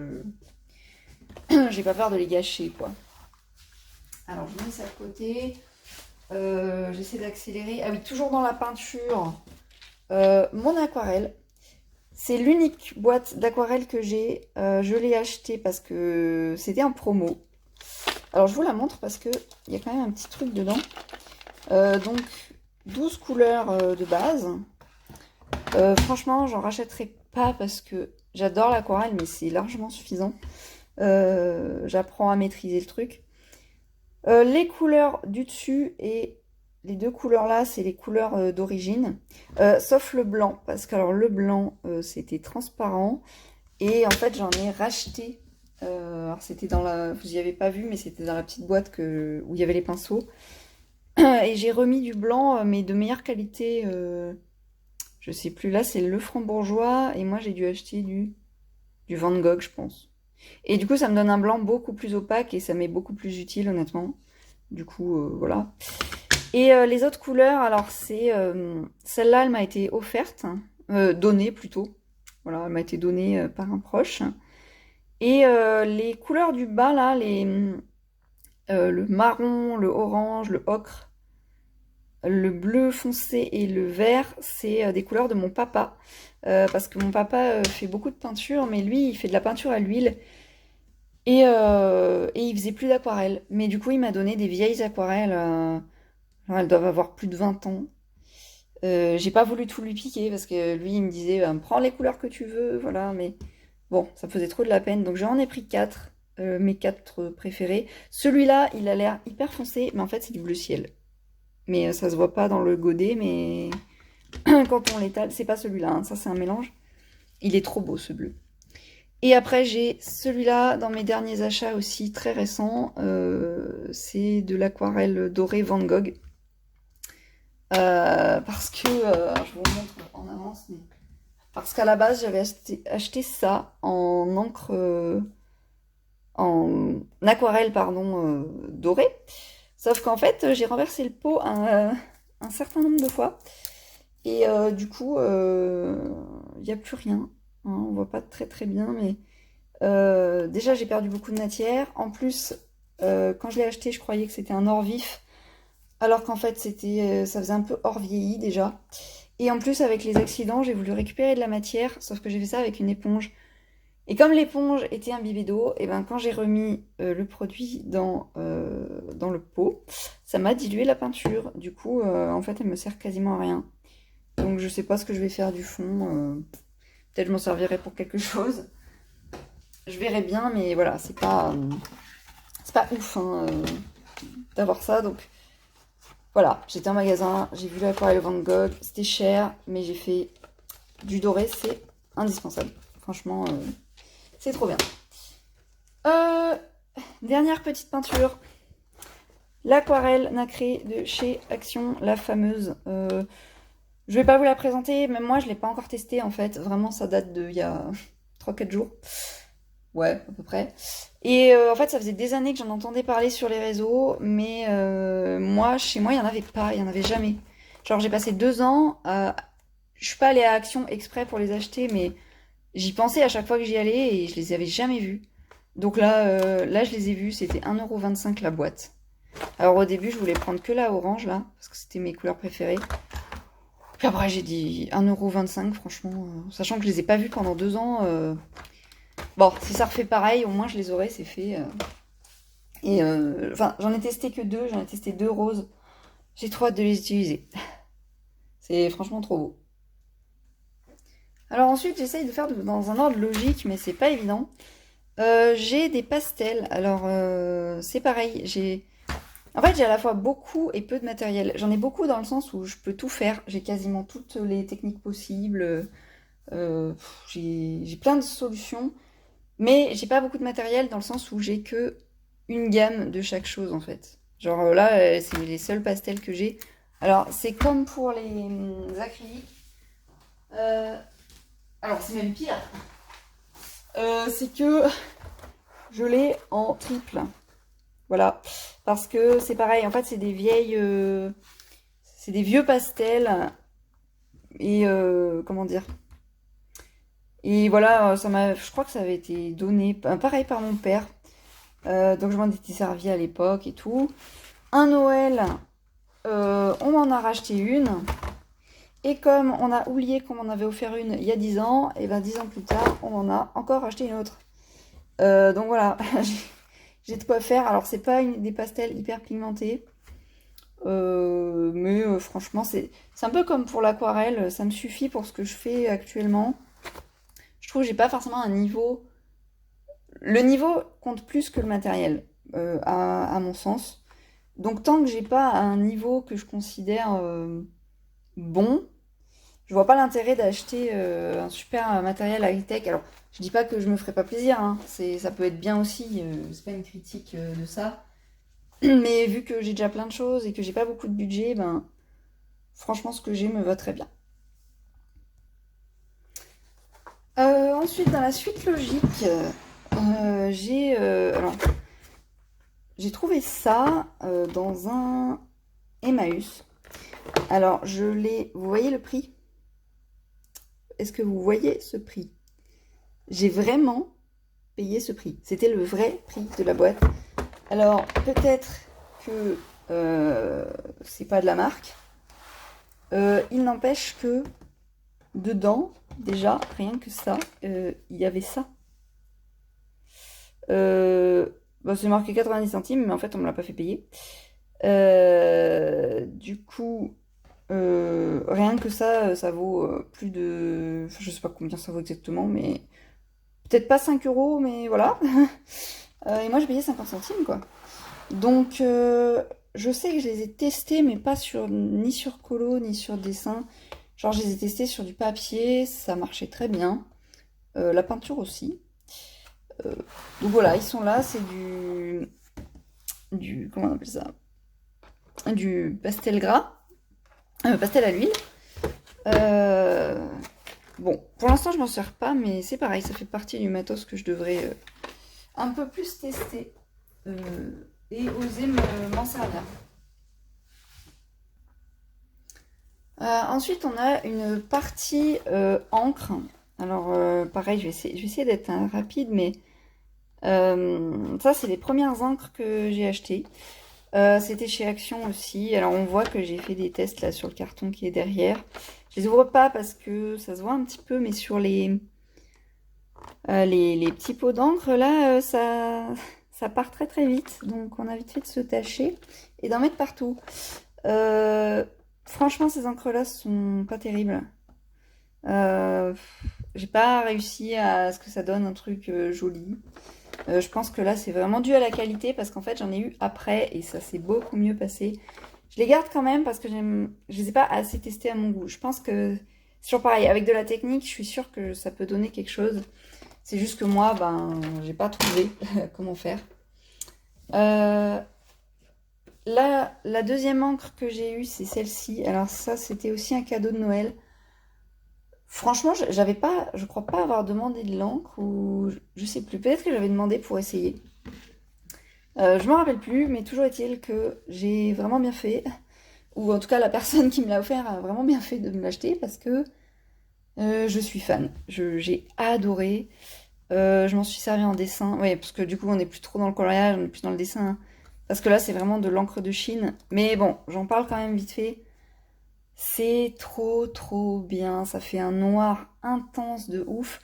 pas peur de les gâcher, quoi. Alors, je mets ça de côté. J'essaie d'accélérer. Ah oui, toujours dans la peinture. Mon aquarelle. C'est l'unique boîte d'aquarelle que j'ai. Je l'ai achetée parce que c'était en promo. Alors je vous la montre parce qu'il y a quand même un petit truc dedans. Donc 12 couleurs de base. Franchement, j'en rachèterai pas parce que j'adore l'aquarelle, mais c'est largement suffisant. J'apprends à maîtriser le truc. Les couleurs du dessus et les deux couleurs là, c'est les couleurs d'origine. Sauf le blanc, parce que alors le blanc, c'était transparent. Et en fait, j'en ai racheté. Alors c'était dans la... Vous n'y avez pas vu, mais c'était dans la petite boîte où il y avait les pinceaux. Et j'ai remis du blanc, mais de meilleure qualité. Je sais plus, là c'est le Franc-Bourgeois. Et moi j'ai dû acheter du Van Gogh, je pense. Et du coup, ça me donne un blanc beaucoup plus opaque et ça m'est beaucoup plus utile, honnêtement. Du coup, voilà. Et les autres couleurs, alors c'est... celle-là, elle m'a été offerte, donnée plutôt. Voilà, elle m'a été donnée par un proche. Et les couleurs du bas, là, le marron, le orange, le ocre, le bleu foncé et le vert, c'est des couleurs de mon papa. Parce que mon papa fait beaucoup de peinture, mais lui, il fait de la peinture à l'huile. Et il faisait plus d'aquarelle. Mais du coup, il m'a donné des vieilles aquarelles. Elles doivent avoir plus de 20 ans. J'ai pas voulu tout lui piquer parce que lui, il me disait prends les couleurs que tu veux, voilà. Mais bon, ça me faisait trop de la peine. Donc j'en ai pris 4, mes 4 préférés. Celui-là, il a l'air hyper foncé, mais en fait, c'est du bleu ciel. Mais ça se voit pas dans le godet, mais quand on l'étale, c'est pas celui-là, hein. Ça, c'est un mélange. Il est trop beau, ce bleu. Et après, j'ai celui-là dans mes derniers achats aussi, très récents. C'est de l'aquarelle dorée Van Gogh. Parce que, je vous montre en avance, mais parce qu'à la base, j'avais acheté ça en encre, en aquarelle, pardon, dorée. Sauf qu'en fait, j'ai renversé le pot un certain nombre de fois. Et du coup, il n'y a plus rien. Hein, on voit pas très très bien, mais déjà j'ai perdu beaucoup de matière. En plus, quand je l'ai acheté, je croyais que c'était un or vif, alors qu'en fait ça faisait un peu or vieilli déjà. Et en plus, avec les accidents, j'ai voulu récupérer de la matière, sauf que j'ai fait ça avec une éponge. Et comme l'éponge était imbibée d'eau, et ben quand j'ai remis le produit dans le pot, ça m'a dilué la peinture. Du coup, en fait, elle me sert quasiment à rien. Donc je sais pas ce que je vais faire du fond. Peut-être je m'en servirai pour quelque chose. Je verrai bien, mais voilà, c'est pas ouf hein, d'avoir ça. Donc voilà, j'étais en magasin, j'ai vu l'aquarelle Van Gogh, c'était cher, mais j'ai fait du doré, c'est indispensable. Franchement, c'est trop bien. Dernière petite peinture. L'aquarelle nacrée de chez Action, la fameuse. Je vais pas vous la présenter, même moi je l'ai pas encore testée en fait. Vraiment, ça date d'il y a 3-4 jours. Ouais, à peu près. Et en fait, ça faisait des années que j'en entendais parler sur les réseaux, mais moi, chez moi, il y en avait pas, il y en avait jamais. Genre, j'ai passé 2 ans à... Je suis pas allée à Action exprès pour les acheter, mais j'y pensais à chaque fois que j'y allais et je les avais jamais vus. Donc là, je les ai vus, c'était 1,25 € la boîte. Alors au début, je voulais prendre que la orange, là, parce que c'était mes couleurs préférées. Puis après, j'ai dit 1,25 € franchement. Sachant que je les ai pas vus pendant 2 ans. Bon, si ça refait pareil, au moins je les aurais, c'est fait. Et enfin, j'en ai testé que 2, j'en ai testé 2 roses. J'ai trop hâte de les utiliser. C'est franchement trop beau. Alors ensuite, j'essaye de faire dans un ordre logique, mais c'est pas évident. J'ai des pastels. Alors c'est pareil. En fait, j'ai à la fois beaucoup et peu de matériel. J'en ai beaucoup dans le sens où je peux tout faire. J'ai quasiment toutes les techniques possibles. J'ai plein de solutions. Mais j'ai pas beaucoup de matériel dans le sens où j'ai que une gamme de chaque chose en fait. Genre là, c'est les seuls pastels que j'ai. Alors, c'est comme pour les acryliques. Euh, alors, c'est même pire. C'est que je l'ai en triple. Voilà. Parce que c'est pareil. En fait, c'est des vieilles. C'est des vieux pastels. Et comment dire? Et voilà, je crois que ça avait été donné, pareil par mon père. Donc je m'en étais servi à l'époque et tout. Un Noël, on m'en a racheté une. Et comme on a oublié qu'on m'en avait offert une il y a 10 ans, et ben 10 ans plus tard, on m'en a encore racheté une autre. Donc voilà, j'ai de quoi faire. Alors c'est pas des pastels hyper pigmentés. Mais franchement, c'est un peu comme pour l'aquarelle. Ça me suffit pour ce que je fais actuellement. Je trouve que j'ai pas forcément un niveau. Le niveau compte plus que le matériel, à mon sens. Donc tant que j'ai pas un niveau que je considère bon, je vois pas l'intérêt d'acheter un super matériel high-tech. Alors, je dis pas que je me ferai pas plaisir, hein. Ça peut être bien aussi, c'est pas une critique de ça. Mais vu que j'ai déjà plein de choses et que j'ai pas beaucoup de budget, ben franchement ce que j'ai me va très bien. Ensuite, dans la suite logique, alors j'ai trouvé ça dans un Emmaüs. Alors, vous voyez le prix? Est-ce que vous voyez ce prix? J'ai vraiment payé ce prix. C'était le vrai prix de la boîte. Alors, peut-être que c'est pas de la marque. Il n'empêche que dedans, déjà, rien que ça, il y avait ça. Bon, c'est marqué 90 centimes, mais en fait, on me l'a pas fait payer. Du coup, rien que ça vaut plus de. Enfin, je sais pas combien ça vaut exactement, mais peut-être pas 5 euros, mais voilà. Et moi, j'ai payé 50 centimes, quoi. Donc, je sais que je les ai testés, mais pas ni sur colo, ni sur dessin. Genre, je les ai testés sur du papier, ça marchait très bien. La peinture aussi. Donc voilà, ils sont là, c'est comment on appelle ça? Du pastel gras, pastel à l'huile. Bon, pour l'instant, je m'en sers pas, mais c'est pareil, ça fait partie du matos que je devrais un peu plus tester et oser m'en servir. Ensuite, on a une partie encre. Alors, pareil, je vais essayer d'être rapide, mais ça, c'est les premières encres que j'ai achetées. C'était chez Action aussi. Alors, on voit que j'ai fait des tests là sur le carton qui est derrière. Je les ouvre pas parce que ça se voit un petit peu, mais sur les petits pots d'encre, là, ça part très très vite. Donc, on a vite fait de se tâcher et d'en mettre partout. Franchement, ces encres-là sont pas terribles. J'ai pas réussi à ce que ça donne un truc joli. Je pense que là, c'est vraiment dû à la qualité parce qu'en fait, j'en ai eu après et ça s'est beaucoup mieux passé. Je les garde quand même parce que je les ai pas assez testés à mon goût. Je pense que c'est toujours pareil. Avec de la technique, je suis sûre que ça peut donner quelque chose. C'est juste que moi, ben, j'ai pas trouvé comment faire. Là, la deuxième encre que j'ai eue, c'est celle-ci. Alors ça, c'était aussi un cadeau de Noël. Franchement, je crois pas avoir demandé de l'encre ou je sais plus. Peut-être que j'avais demandé pour essayer. Je me rappelle plus, mais toujours est-il que j'ai vraiment bien fait, ou en tout cas la personne qui me l'a offert a vraiment bien fait de me l'acheter parce que je suis fan. J'ai adoré. Je m'en suis servi en dessin. Oui, parce que du coup, on n'est plus trop dans le coloriage, on est plus dans le dessin, hein. Parce que là, c'est vraiment de l'encre de Chine. Mais bon, j'en parle quand même vite fait. C'est trop, trop bien. Ça fait un noir intense de ouf.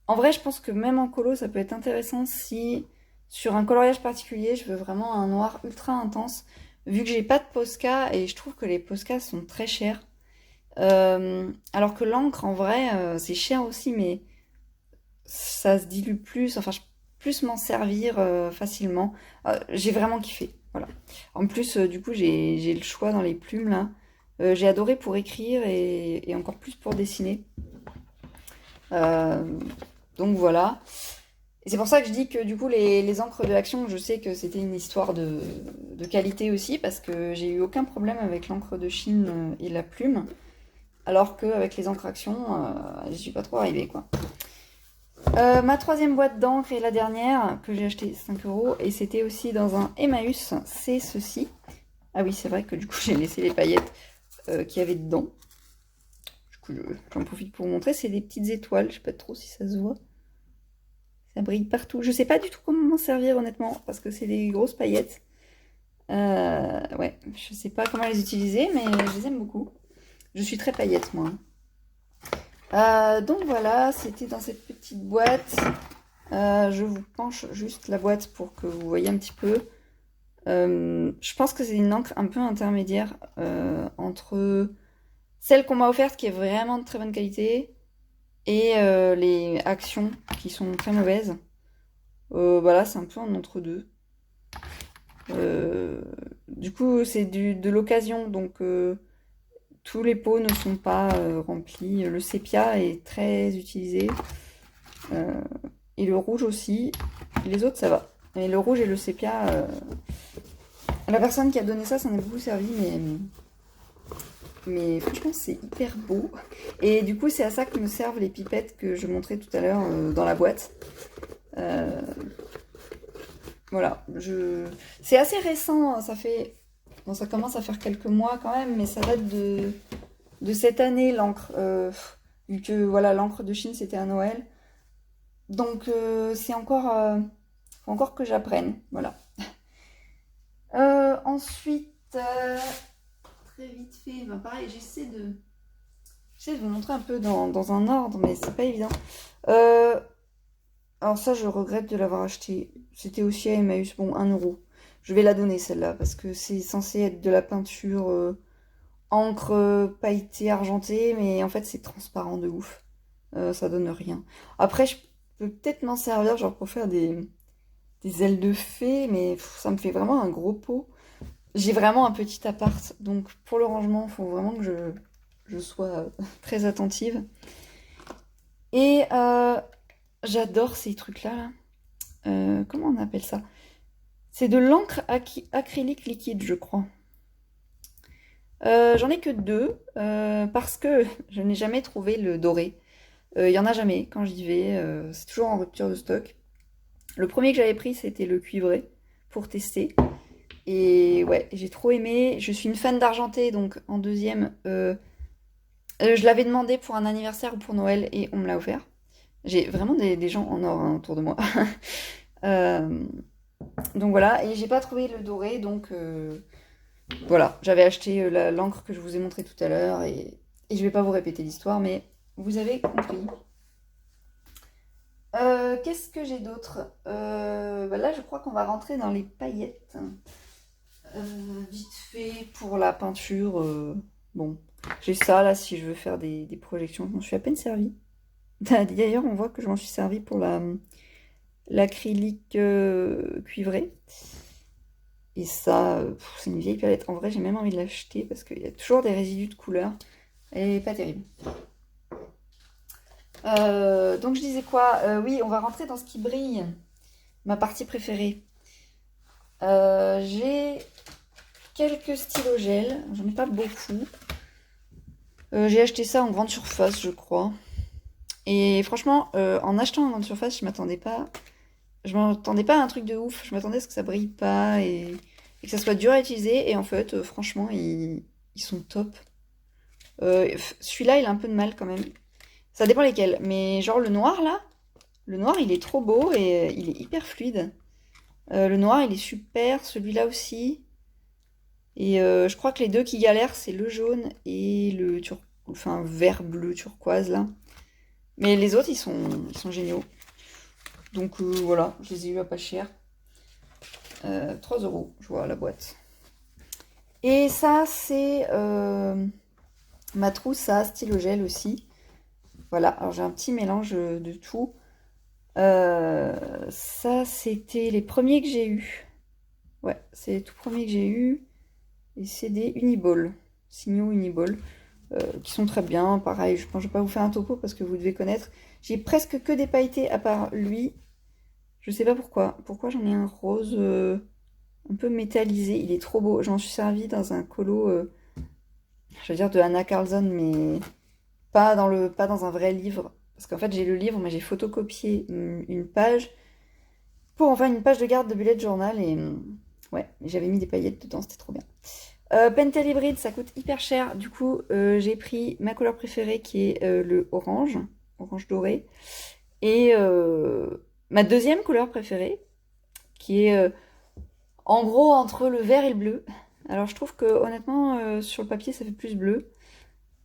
En vrai, je pense que même en colo, ça peut être intéressant si, sur un coloriage particulier, je veux vraiment un noir ultra intense. Vu que j'ai pas de Posca, et je trouve que les Posca sont très chers. Alors que l'encre, en vrai, c'est cher aussi, mais ça se dilue plus, enfin, je peux plus m'en servir facilement. J'ai vraiment kiffé, voilà. En plus, du coup, j'ai le choix dans les plumes, là. J'ai adoré pour écrire et encore plus pour dessiner. Euh, donc voilà. Et c'est pour ça que je dis que du coup, les encres de l'action, je sais que c'était une histoire de qualité aussi, parce que j'ai eu aucun problème avec l'encre de Chine et la plume, alors qu'avec les encres action, j'y suis pas trop arrivée, quoi. Ma troisième boîte d'encre et la dernière que j'ai acheté 5 euros et c'était aussi dans un Emmaüs, c'est ceci. Ah oui, c'est vrai que du coup j'ai laissé les paillettes qu'il y avait dedans. Du coup j'en profite pour vous montrer, c'est des petites étoiles, je sais pas trop si ça se voit. Ça brille partout. Je sais pas du tout comment m'en servir honnêtement parce que c'est des grosses paillettes. Ouais, je sais pas comment les utiliser mais je les aime beaucoup. Je suis très paillette moi. Donc voilà, c'était dans cette petite boîte. Je vous penche juste la boîte pour que vous voyez un petit peu. Je pense que c'est une encre un peu intermédiaire entre celle qu'on m'a offerte qui est vraiment de très bonne qualité et les actions qui sont très mauvaises. Voilà, c'est un peu en entre-deux. Du coup, c'est de l'occasion, donc tous les pots ne sont pas remplis. Le sépia est très utilisé. Et le rouge aussi. Les autres, ça va. Et le rouge et le sépia, la personne qui a donné ça s'en est beaucoup servi, mais franchement, c'est hyper beau. Et du coup, c'est à ça que me servent les pipettes que je montrais tout à l'heure dans la boîte. Euh, voilà. C'est assez récent, ça fait... Bon, ça commence à faire quelques mois quand même, mais ça date de cette année, l'encre. Vu que, voilà, l'encre de Chine, c'était à Noël. Donc, c'est faut encore que j'apprenne, voilà. Ensuite, très vite fait, ben pareil, j'essaie de vous montrer un peu dans un ordre, mais c'est pas évident. Alors ça, je regrette de l'avoir acheté. C'était aussi à Emmaüs, bon, 1 euro. Je vais la donner celle-là, parce que c'est censé être de la peinture encre pailletée argentée, mais en fait c'est transparent de ouf. Ça donne rien. Après, je peux peut-être m'en servir, genre pour faire des ailes de fée, mais ça me fait vraiment un gros pot. J'ai vraiment un petit appart, donc pour le rangement, il faut vraiment que je sois très attentive. Et j'adore ces trucs-là, là. Comment on appelle ça? C'est de l'encre acrylique liquide, je crois. J'en ai que deux, parce que je n'ai jamais trouvé le doré. Il y en a jamais quand j'y vais, c'est toujours en rupture de stock. Le premier que j'avais pris, c'était le cuivré, pour tester. Et ouais, j'ai trop aimé. Je suis une fan d'argenté, donc en deuxième, je l'avais demandé pour un anniversaire ou pour Noël et on me l'a offert. J'ai vraiment des gens en or hein, autour de moi. Euh, donc voilà, et j'ai pas trouvé le doré, donc voilà. J'avais acheté l'encre que je vous ai montré tout à l'heure et je vais pas vous répéter l'histoire, mais vous avez compris. Qu'est-ce que j'ai d'autre bah là, je crois qu'on va rentrer dans les paillettes. Vite fait pour la peinture. Bon, j'ai ça là si je veux faire des projections. Je m'en suis à peine servi. D'ailleurs, on voit que je m'en suis servi pour l'acrylique cuivré. Et ça, c'est une vieille palette. En vrai, j'ai même envie de l'acheter parce qu'il y a toujours des résidus de couleur. Elle est pas terrible. Donc je disais quoi? Oui, on va rentrer dans ce qui brille. Ma partie préférée. J'ai quelques stylos gel. J'en ai pas beaucoup. J'ai acheté ça en grande surface, je crois. Et franchement, en achetant en grande surface, je m'attendais pas à un truc de ouf. Je m'attendais à ce que ça brille pas et que ça soit dur à utiliser. Et en fait, franchement, ils sont top. Celui-là, il a un peu de mal quand même. Ça dépend lesquels. Mais genre le noir là, Le noir, il est trop beau et il est hyper fluide. Le noir, il est super, celui-là aussi. Et je crois que les deux qui galèrent, c'est le jaune et le enfin, vert bleu turquoise, là. Mais les autres, ils sont géniaux. Donc voilà, je les ai eu à pas cher. 3 euros, je vois la boîte. Et ça, c'est ma trousse à stylo gel aussi. Voilà, alors j'ai un petit mélange de tout. Ça, c'était les premiers que j'ai eus. Ouais, c'est les tout premiers que j'ai eus. Et c'est des Uniball, signaux Uniball, qui sont très bien. Pareil, je pense que je vais pas vous faire un topo parce que vous devez connaître. J'ai presque que des pailletés à part lui. Je sais pas pourquoi. Pourquoi j'en ai un rose un peu métallisé. Il est trop beau. J'en suis servi dans un colo, je veux dire de Anna Carlson, mais pas dans un vrai livre. Parce qu'en fait, j'ai le livre, mais j'ai photocopié une page pour en faire une page de garde de bullet journal. Et ouais, j'avais mis des paillettes dedans, c'était trop bien. Pentel hybride, ça coûte hyper cher. Du coup, j'ai pris ma couleur préférée qui est le orange, orange doré. Et ma deuxième couleur préférée, qui est en gros entre le vert et le bleu. Alors je trouve que honnêtement, sur le papier, ça fait plus bleu.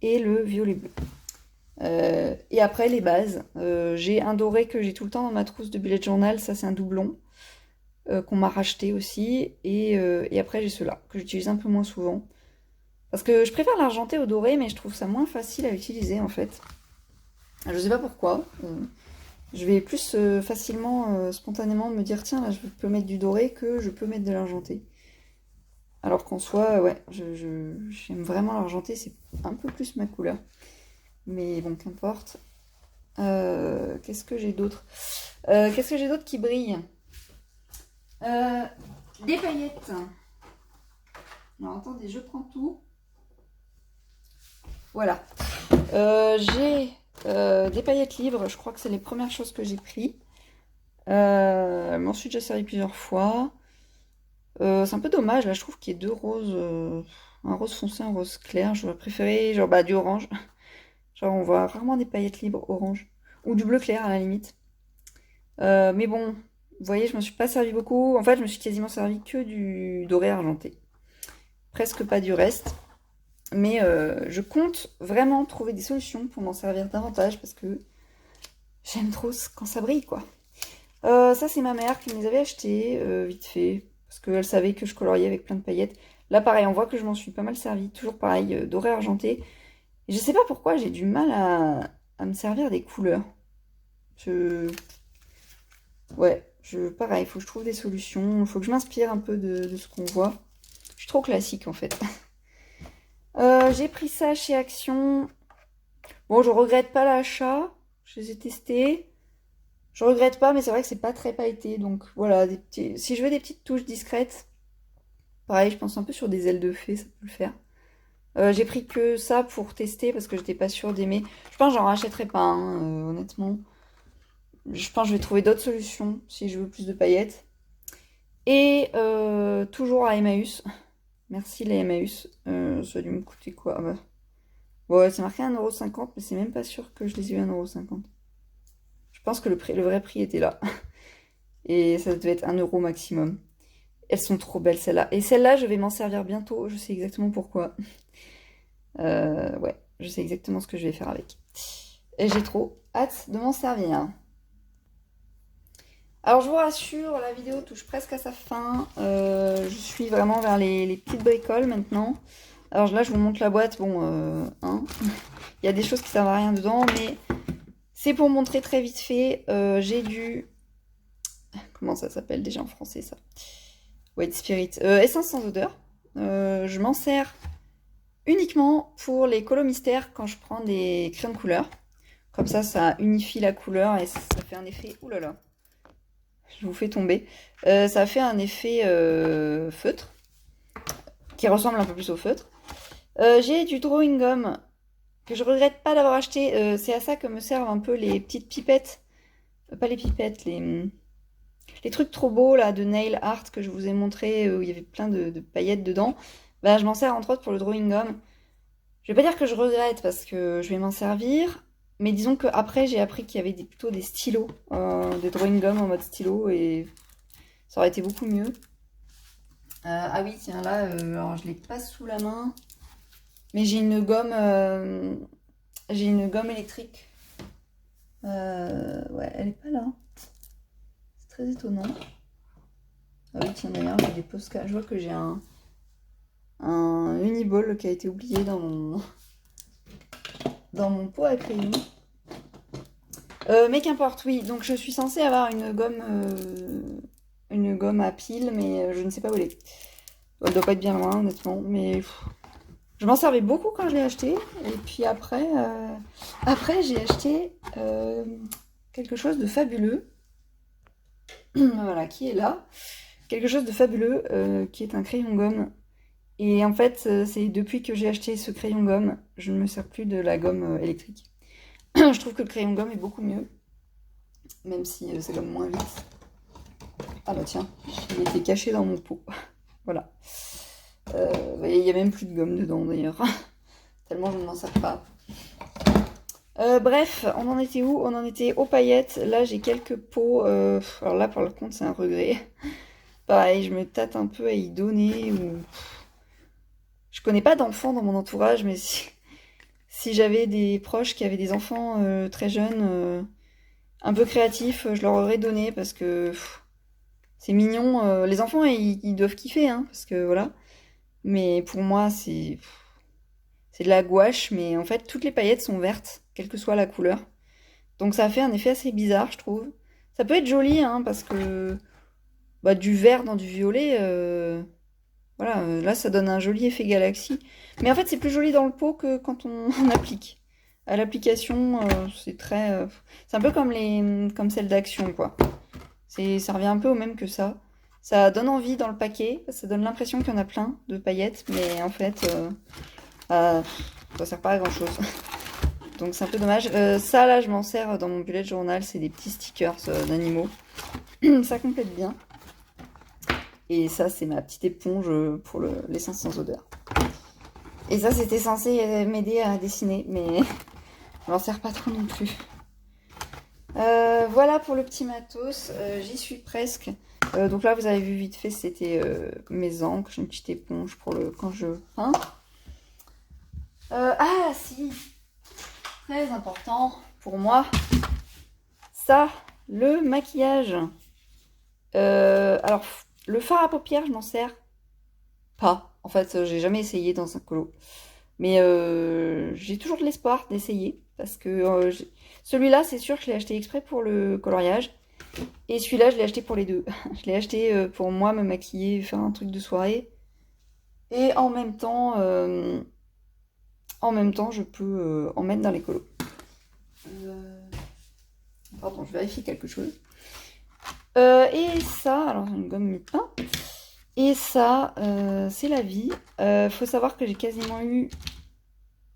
Et le violet bleu. Et après, les bases. J'ai un doré que j'ai tout le temps dans ma trousse de bullet journal. Ça, c'est un doublon. Qu'on m'a racheté aussi. Et après, j'ai ceux-là, que j'utilise un peu moins souvent. Parce que je préfère l'argenté au doré, mais je trouve ça moins facile à utiliser, en fait. Je sais pas pourquoi. Je vais plus facilement, spontanément me dire, tiens, là, je peux mettre du doré que je peux mettre de l'argenté. Alors qu'en soi, ouais, j'aime vraiment l'argenté, c'est un peu plus ma couleur. Mais bon, qu'importe. Qu'est-ce que j'ai d'autre Qu'est-ce que j'ai d'autre qui brille Des paillettes. Alors attendez, je prends tout. Voilà. J'ai des paillettes libres, je crois que c'est les premières choses que j'ai pris. Elles m'en suis déjà servi plusieurs fois. C'est un peu dommage, là je trouve qu'il y a deux roses, un rose foncé, un rose clair. J'aurais préféré genre du orange. Genre on voit rarement des paillettes libres orange. Ou du bleu clair à la limite. Mais bon, vous voyez, je me suis pas servi beaucoup. En fait, je me suis quasiment servi que du doré argenté. Presque pas du reste. Mais je compte vraiment trouver des solutions pour m'en servir davantage parce que j'aime trop quand ça brille, quoi. Ça, c'est ma mère qui me les avait achetés vite fait parce qu'elle savait que je coloriais avec plein de paillettes. Là, pareil, on voit que je m'en suis pas mal servi. Toujours pareil, doré argenté. Et je sais pas pourquoi j'ai du mal à me servir des couleurs. Ouais, pareil, il faut que je trouve des solutions. Il faut que je m'inspire un peu de ce qu'on voit. Je suis trop classique en fait. J'ai pris ça chez Action. Bon, je regrette pas l'achat. Je les ai testés. Je regrette pas, mais c'est vrai que c'est pas très pailleté. Donc voilà, si je veux des petites touches discrètes, pareil, je pense un peu sur des ailes de fée, ça peut le faire. J'ai pris que ça pour tester parce que j'étais pas sûre d'aimer. Je pense que j'en rachèterai pas, hein, honnêtement. Je pense que je vais trouver d'autres solutions si je veux plus de paillettes. Et toujours à Emmaüs. Merci les Emmaüs. Ça a dû me coûter quoi? Bah. Ouais, c'est marqué 1,50€, mais c'est même pas sûr que je les ai eu 1,50€. Je pense que le vrai prix était là. Et ça devait être 1€ maximum. Elles sont trop belles celles-là. Et celle-là, je vais m'en servir bientôt. Je sais exactement pourquoi. Ouais, je sais exactement ce que je vais faire avec. Et j'ai trop hâte de m'en servir. Alors je vous rassure, la vidéo touche presque à sa fin. Je suis vraiment vers les petites bricoles maintenant. Alors là, je vous montre la boîte. Bon, hein. Il y a des choses qui servent à rien dedans, mais c'est pour montrer très vite fait. J'ai du... Comment ça s'appelle déjà en français, ça? White Spirit. Essence sans odeur. Je m'en sers uniquement pour les colos mystères quand je prends des crayons de couleur. Comme ça unifie la couleur et ça fait un effet... Ouh là là, je vous fais tomber. Ça fait un effet feutre, qui ressemble un peu plus au feutre. J'ai du drawing gum, que je regrette pas d'avoir acheté. C'est à ça que me servent un peu les petites pipettes. Pas les pipettes, les trucs trop beaux là de nail art que je vous ai montré, où il y avait plein de paillettes dedans. Je m'en sers entre autres pour le drawing gum. Je vais pas dire que je regrette parce que je vais m'en servir, Mais disons que après j'ai appris qu'il y avait plutôt des stylos, des drawing gum en mode stylo, et ça aurait été beaucoup mieux. Ah oui, tiens, là, alors je l'ai pas sous la main, mais j'ai une gomme électrique. Ouais, elle est pas là. C'est très étonnant. Ah oui, tiens, d'ailleurs, j'ai des Posca. Je vois que j'ai un Uniball qui a été oublié dans mon pot à crayon. Mais qu'importe, oui. Donc je suis censée avoir une gomme à pile, mais je ne sais pas où elle est. Elle doit pas être bien loin, honnêtement. Mais je m'en servais beaucoup quand je l'ai acheté. Et puis après j'ai acheté quelque chose de fabuleux. Voilà, qui est là. Quelque chose de fabuleux, qui est un crayon gomme. Et en fait, c'est depuis que j'ai acheté ce crayon gomme, je ne me sers plus de la gomme électrique. Je trouve que le crayon gomme est beaucoup mieux, même si ça gomme moins vite. Ah bah tiens, il était caché dans mon pot. Voilà. Vous voyez, il n'y a même plus de gomme dedans d'ailleurs. Tellement je ne m'en sers pas. Bref, on en était où? On en était aux paillettes. Là, j'ai quelques pots. Alors là, par le contre, c'est un regret. Pareil, je me tâte un peu à y donner. Je connais pas d'enfants dans mon entourage, mais si j'avais des proches qui avaient des enfants très jeunes, un peu créatifs, je leur aurais donné parce que c'est mignon. Les enfants, ils doivent kiffer, hein, parce que voilà. Mais pour moi, c'est de la gouache, mais en fait, toutes les paillettes sont vertes, quelle que soit la couleur. Donc ça fait un effet assez bizarre, je trouve. Ça peut être joli, hein, parce que bah, du vert dans du violet, voilà, là ça donne un joli effet galaxie. Mais en fait, c'est plus joli dans le pot que quand on applique. À l'application, c'est très. C'est un peu comme celle d'Action, quoi. Ça revient un peu au même que ça. Ça donne envie dans le paquet, ça donne l'impression qu'il y en a plein de paillettes, mais en fait, ça sert pas à grand chose. Donc c'est un peu dommage. Ça là, je m'en sers dans mon bullet journal, c'est des petits stickers d'animaux. Ça complète bien. Et ça, c'est ma petite éponge pour l'essence sans odeur. Et ça, c'était censé m'aider à dessiner, mais je m'en sers pas trop non plus. Voilà pour le petit matos, j'y suis presque. Donc là, vous avez vu vite fait, c'était mes encres, j'ai une petite éponge pour quand je peins. Ah si, très important pour moi, ça, le maquillage. Alors, le fard à paupières, je m'en sers pas. En fait, j'ai jamais essayé dans un colo. Mais j'ai toujours de l'espoir d'essayer. Parce que celui-là, c'est sûr que je l'ai acheté exprès pour le coloriage. Et celui-là, je l'ai acheté pour les deux. Je l'ai acheté pour moi, me maquiller, faire un truc de soirée. Et en même temps, je peux en mettre dans les colos. Pardon, je vérifie quelque chose. Et ça, alors une gomme mi-pain. Et ça, c'est la vie. Faut savoir que j'ai quasiment eu...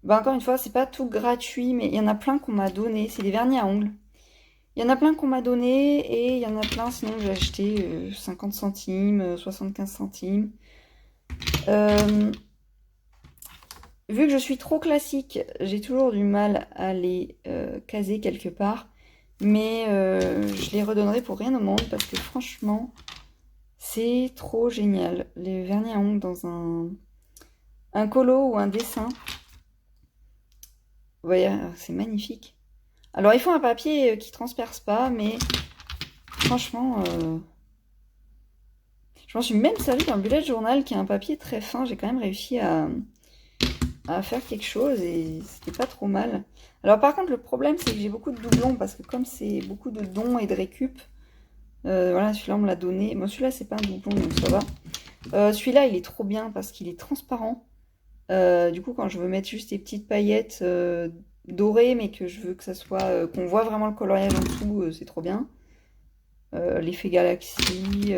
Bah, encore une fois, c'est pas tout gratuit, mais il y en a plein qu'on m'a donné. C'est des vernis à ongles. Il y en a plein qu'on m'a donné et il y en a plein, sinon j'ai acheté 50 centimes, 75 centimes. Vu que je suis trop classique, j'ai toujours du mal à les caser quelque part. Mais je les redonnerai pour rien au monde parce que franchement, c'est trop génial. Les vernis à ongles dans un colo ou un dessin. Vous voyez, c'est magnifique. Alors, il faut un papier qui transperce pas, mais franchement, je m'en suis même servi d'un bullet journal qui a un papier très fin. J'ai quand même réussi à faire quelque chose et c'était pas trop mal. Alors, par contre, le problème, c'est que j'ai beaucoup de doublons parce que comme c'est beaucoup de dons et de récup, voilà, celui-là, on me l'a donné. Bon, celui-là, c'est pas un doublon, donc ça va. Celui-là, il est trop bien parce qu'il est transparent. Du coup, quand je veux mettre juste des petites paillettes dorées, mais que je veux que ça soit qu'on voit vraiment le coloriage en dessous, c'est trop bien. L'effet galaxie,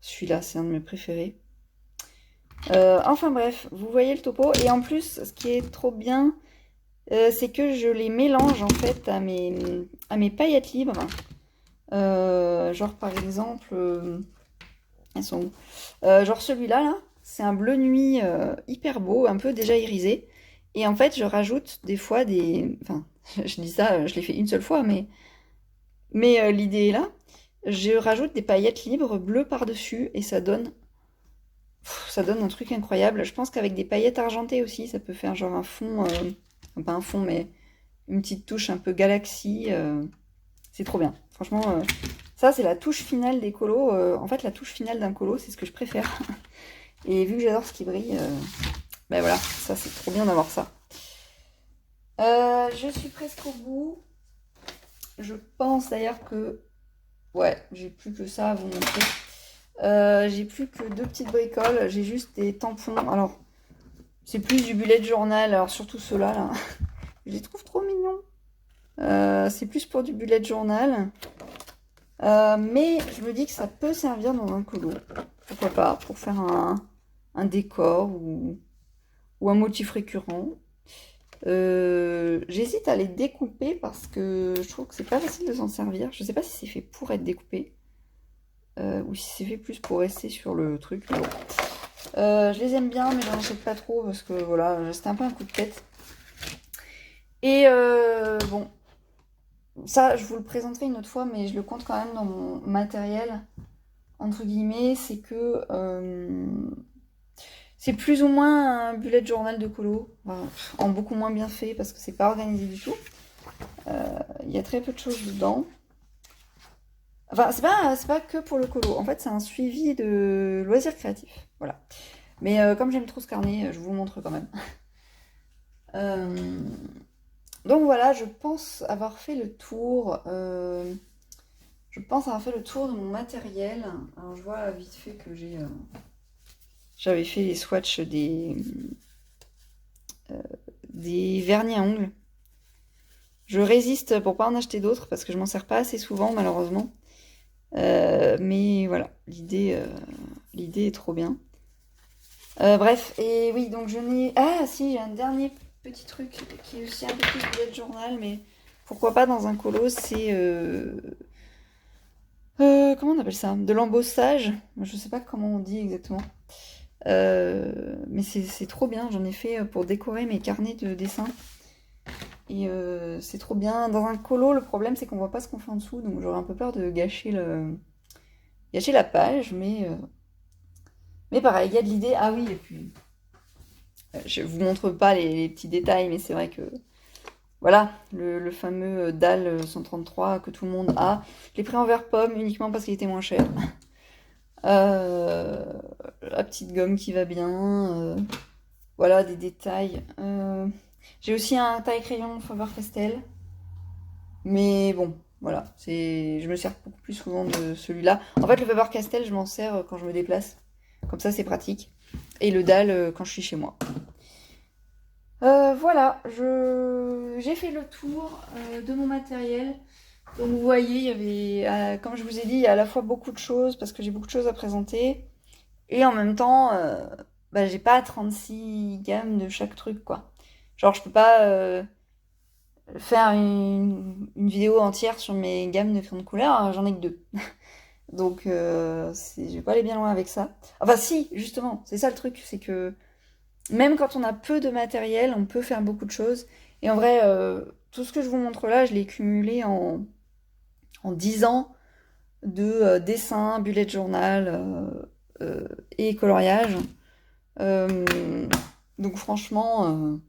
celui-là, c'est un de mes préférés. Enfin bref, vous voyez le topo. Et en plus, ce qui est trop bien, c'est que je les mélange en fait à mes paillettes libres. Genre par exemple, elles sont où? Genre celui-là, là, c'est un bleu nuit hyper beau, un peu déjà irisé. Et en fait, je rajoute des fois des... Enfin, je dis ça, je l'ai fait une seule fois, mais l'idée est là. Je rajoute des paillettes libres bleues par-dessus et ça donne un truc incroyable. Je pense qu'avec des paillettes argentées aussi, ça peut faire genre un fond, enfin, pas un fond, mais une petite touche un peu galaxie. C'est trop bien. Franchement, ça c'est la touche finale des colos. En fait, la touche finale d'un colo, c'est ce que je préfère. Et vu que j'adore ce qui brille, ben voilà, ça c'est trop bien d'avoir ça. Je suis presque au bout. Je pense d'ailleurs que... Ouais, j'ai plus que ça à vous montrer. J'ai plus que 2 petites bricoles. J'ai juste des tampons. Alors, c'est plus du bullet journal. Alors, surtout ceux-là, là. Je les trouve trop mignons. C'est plus pour du bullet journal. Mais je me dis que ça peut servir dans un colo. Pourquoi pas, pour faire un décor ou un motif récurrent. J'hésite à les découper parce que je trouve que c'est pas facile de s'en servir. Je sais pas si c'est fait pour être découpé ou si c'est fait plus pour rester sur le truc. Mais bon. Je les aime bien, mais j'en achète pas trop parce que voilà, c'était un peu un coup de tête. Et bon, ça je vous le présenterai une autre fois, mais je le compte quand même dans mon matériel, entre guillemets. C'est que c'est plus ou moins un bullet journal de colo, en beaucoup moins bien fait parce que c'est pas organisé du tout. Il y a très peu de choses dedans. Enfin, c'est pas que pour le colo. En fait, c'est un suivi de loisirs créatifs. Voilà. Mais comme j'aime trop ce carnet, je vous le montre quand même. Donc voilà, je pense avoir fait le tour. Je pense avoir fait le tour de mon matériel. Alors, je vois vite fait que j'avais fait les swatchs des vernis à ongles. Je résiste pour pas en acheter d'autres parce que je m'en sers pas assez souvent malheureusement. Mais voilà, l'idée est trop bien. Bref, et oui, donc je n'ai... Ah si, j'ai un dernier petit truc qui est aussi un peu plus bullet journal, mais pourquoi pas dans un colo, c'est... comment on appelle ça? De l'embossage. Je sais pas comment on dit exactement. Mais c'est trop bien, j'en ai fait pour décorer mes carnets de dessin. Et c'est trop bien. Dans un colo, le problème c'est qu'on voit pas ce qu'on fait en dessous, donc j'aurais un peu peur de gâcher la page, mais pareil, il y a de l'idée. Ah oui, et puis je vous montre pas les petits détails, mais c'est vrai que voilà, le fameux DAL 133 que tout le monde a. Je l'ai pris en verre pomme uniquement parce qu'il était moins cher. La petite gomme qui va bien. Voilà, des détails. J'ai aussi un taille-crayon Faber-Castell. Mais bon, voilà. Je me sers beaucoup plus souvent de celui-là. En fait, le Faber-Castell, je m'en sers quand je me déplace. Comme ça, c'est pratique. Et le DAL quand je suis chez moi. Voilà, j'ai fait le tour de mon matériel. Donc vous voyez, il y avait, comme je vous ai dit, il y a à la fois beaucoup de choses parce que j'ai beaucoup de choses à présenter. Et en même temps, j'ai pas 36 gammes de chaque truc, quoi. Genre, je peux pas faire une vidéo entière sur mes gammes de crayons de couleur, hein, j'en ai que 2. Donc, je vais pas aller bien loin avec ça. Enfin, si, justement, c'est ça le truc, c'est que même quand on a peu de matériel, on peut faire beaucoup de choses. Et en vrai, tout ce que je vous montre là, je l'ai cumulé en 10 ans de dessin, bullet journal et coloriage. Donc franchement,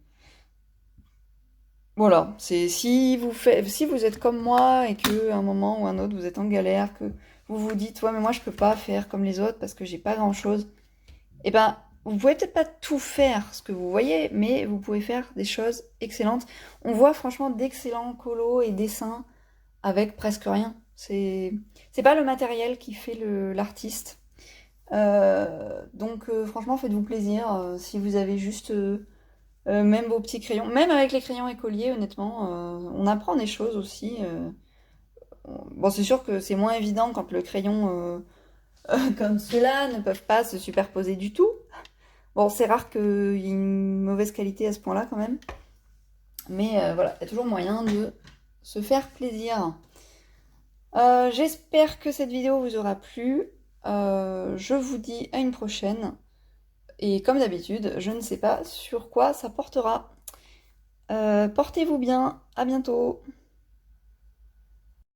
voilà. Si vous êtes comme moi et que un moment ou un autre vous êtes en galère, que vous vous dites ouais mais moi je peux pas faire comme les autres parce que j'ai pas grand chose, et ben vous pouvez peut-être pas tout faire ce que vous voyez, mais vous pouvez faire des choses excellentes. On voit franchement d'excellents colos et dessins avec presque rien. C'est pas le matériel qui fait l'artiste. Donc franchement faites-vous plaisir si vous avez juste même vos petits crayons, même avec les crayons écoliers honnêtement on apprend des choses aussi. Bon c'est sûr que c'est moins évident quand le crayon comme ceux-là ne peuvent pas se superposer du tout. Bon c'est rare qu'il y ait une mauvaise qualité à ce point-là quand même, mais voilà, il y a toujours moyen de se faire plaisir. J'espère que cette vidéo vous aura plu. Je vous dis à une prochaine. Et comme d'habitude, je ne sais pas sur quoi ça portera. Portez-vous bien, à bientôt.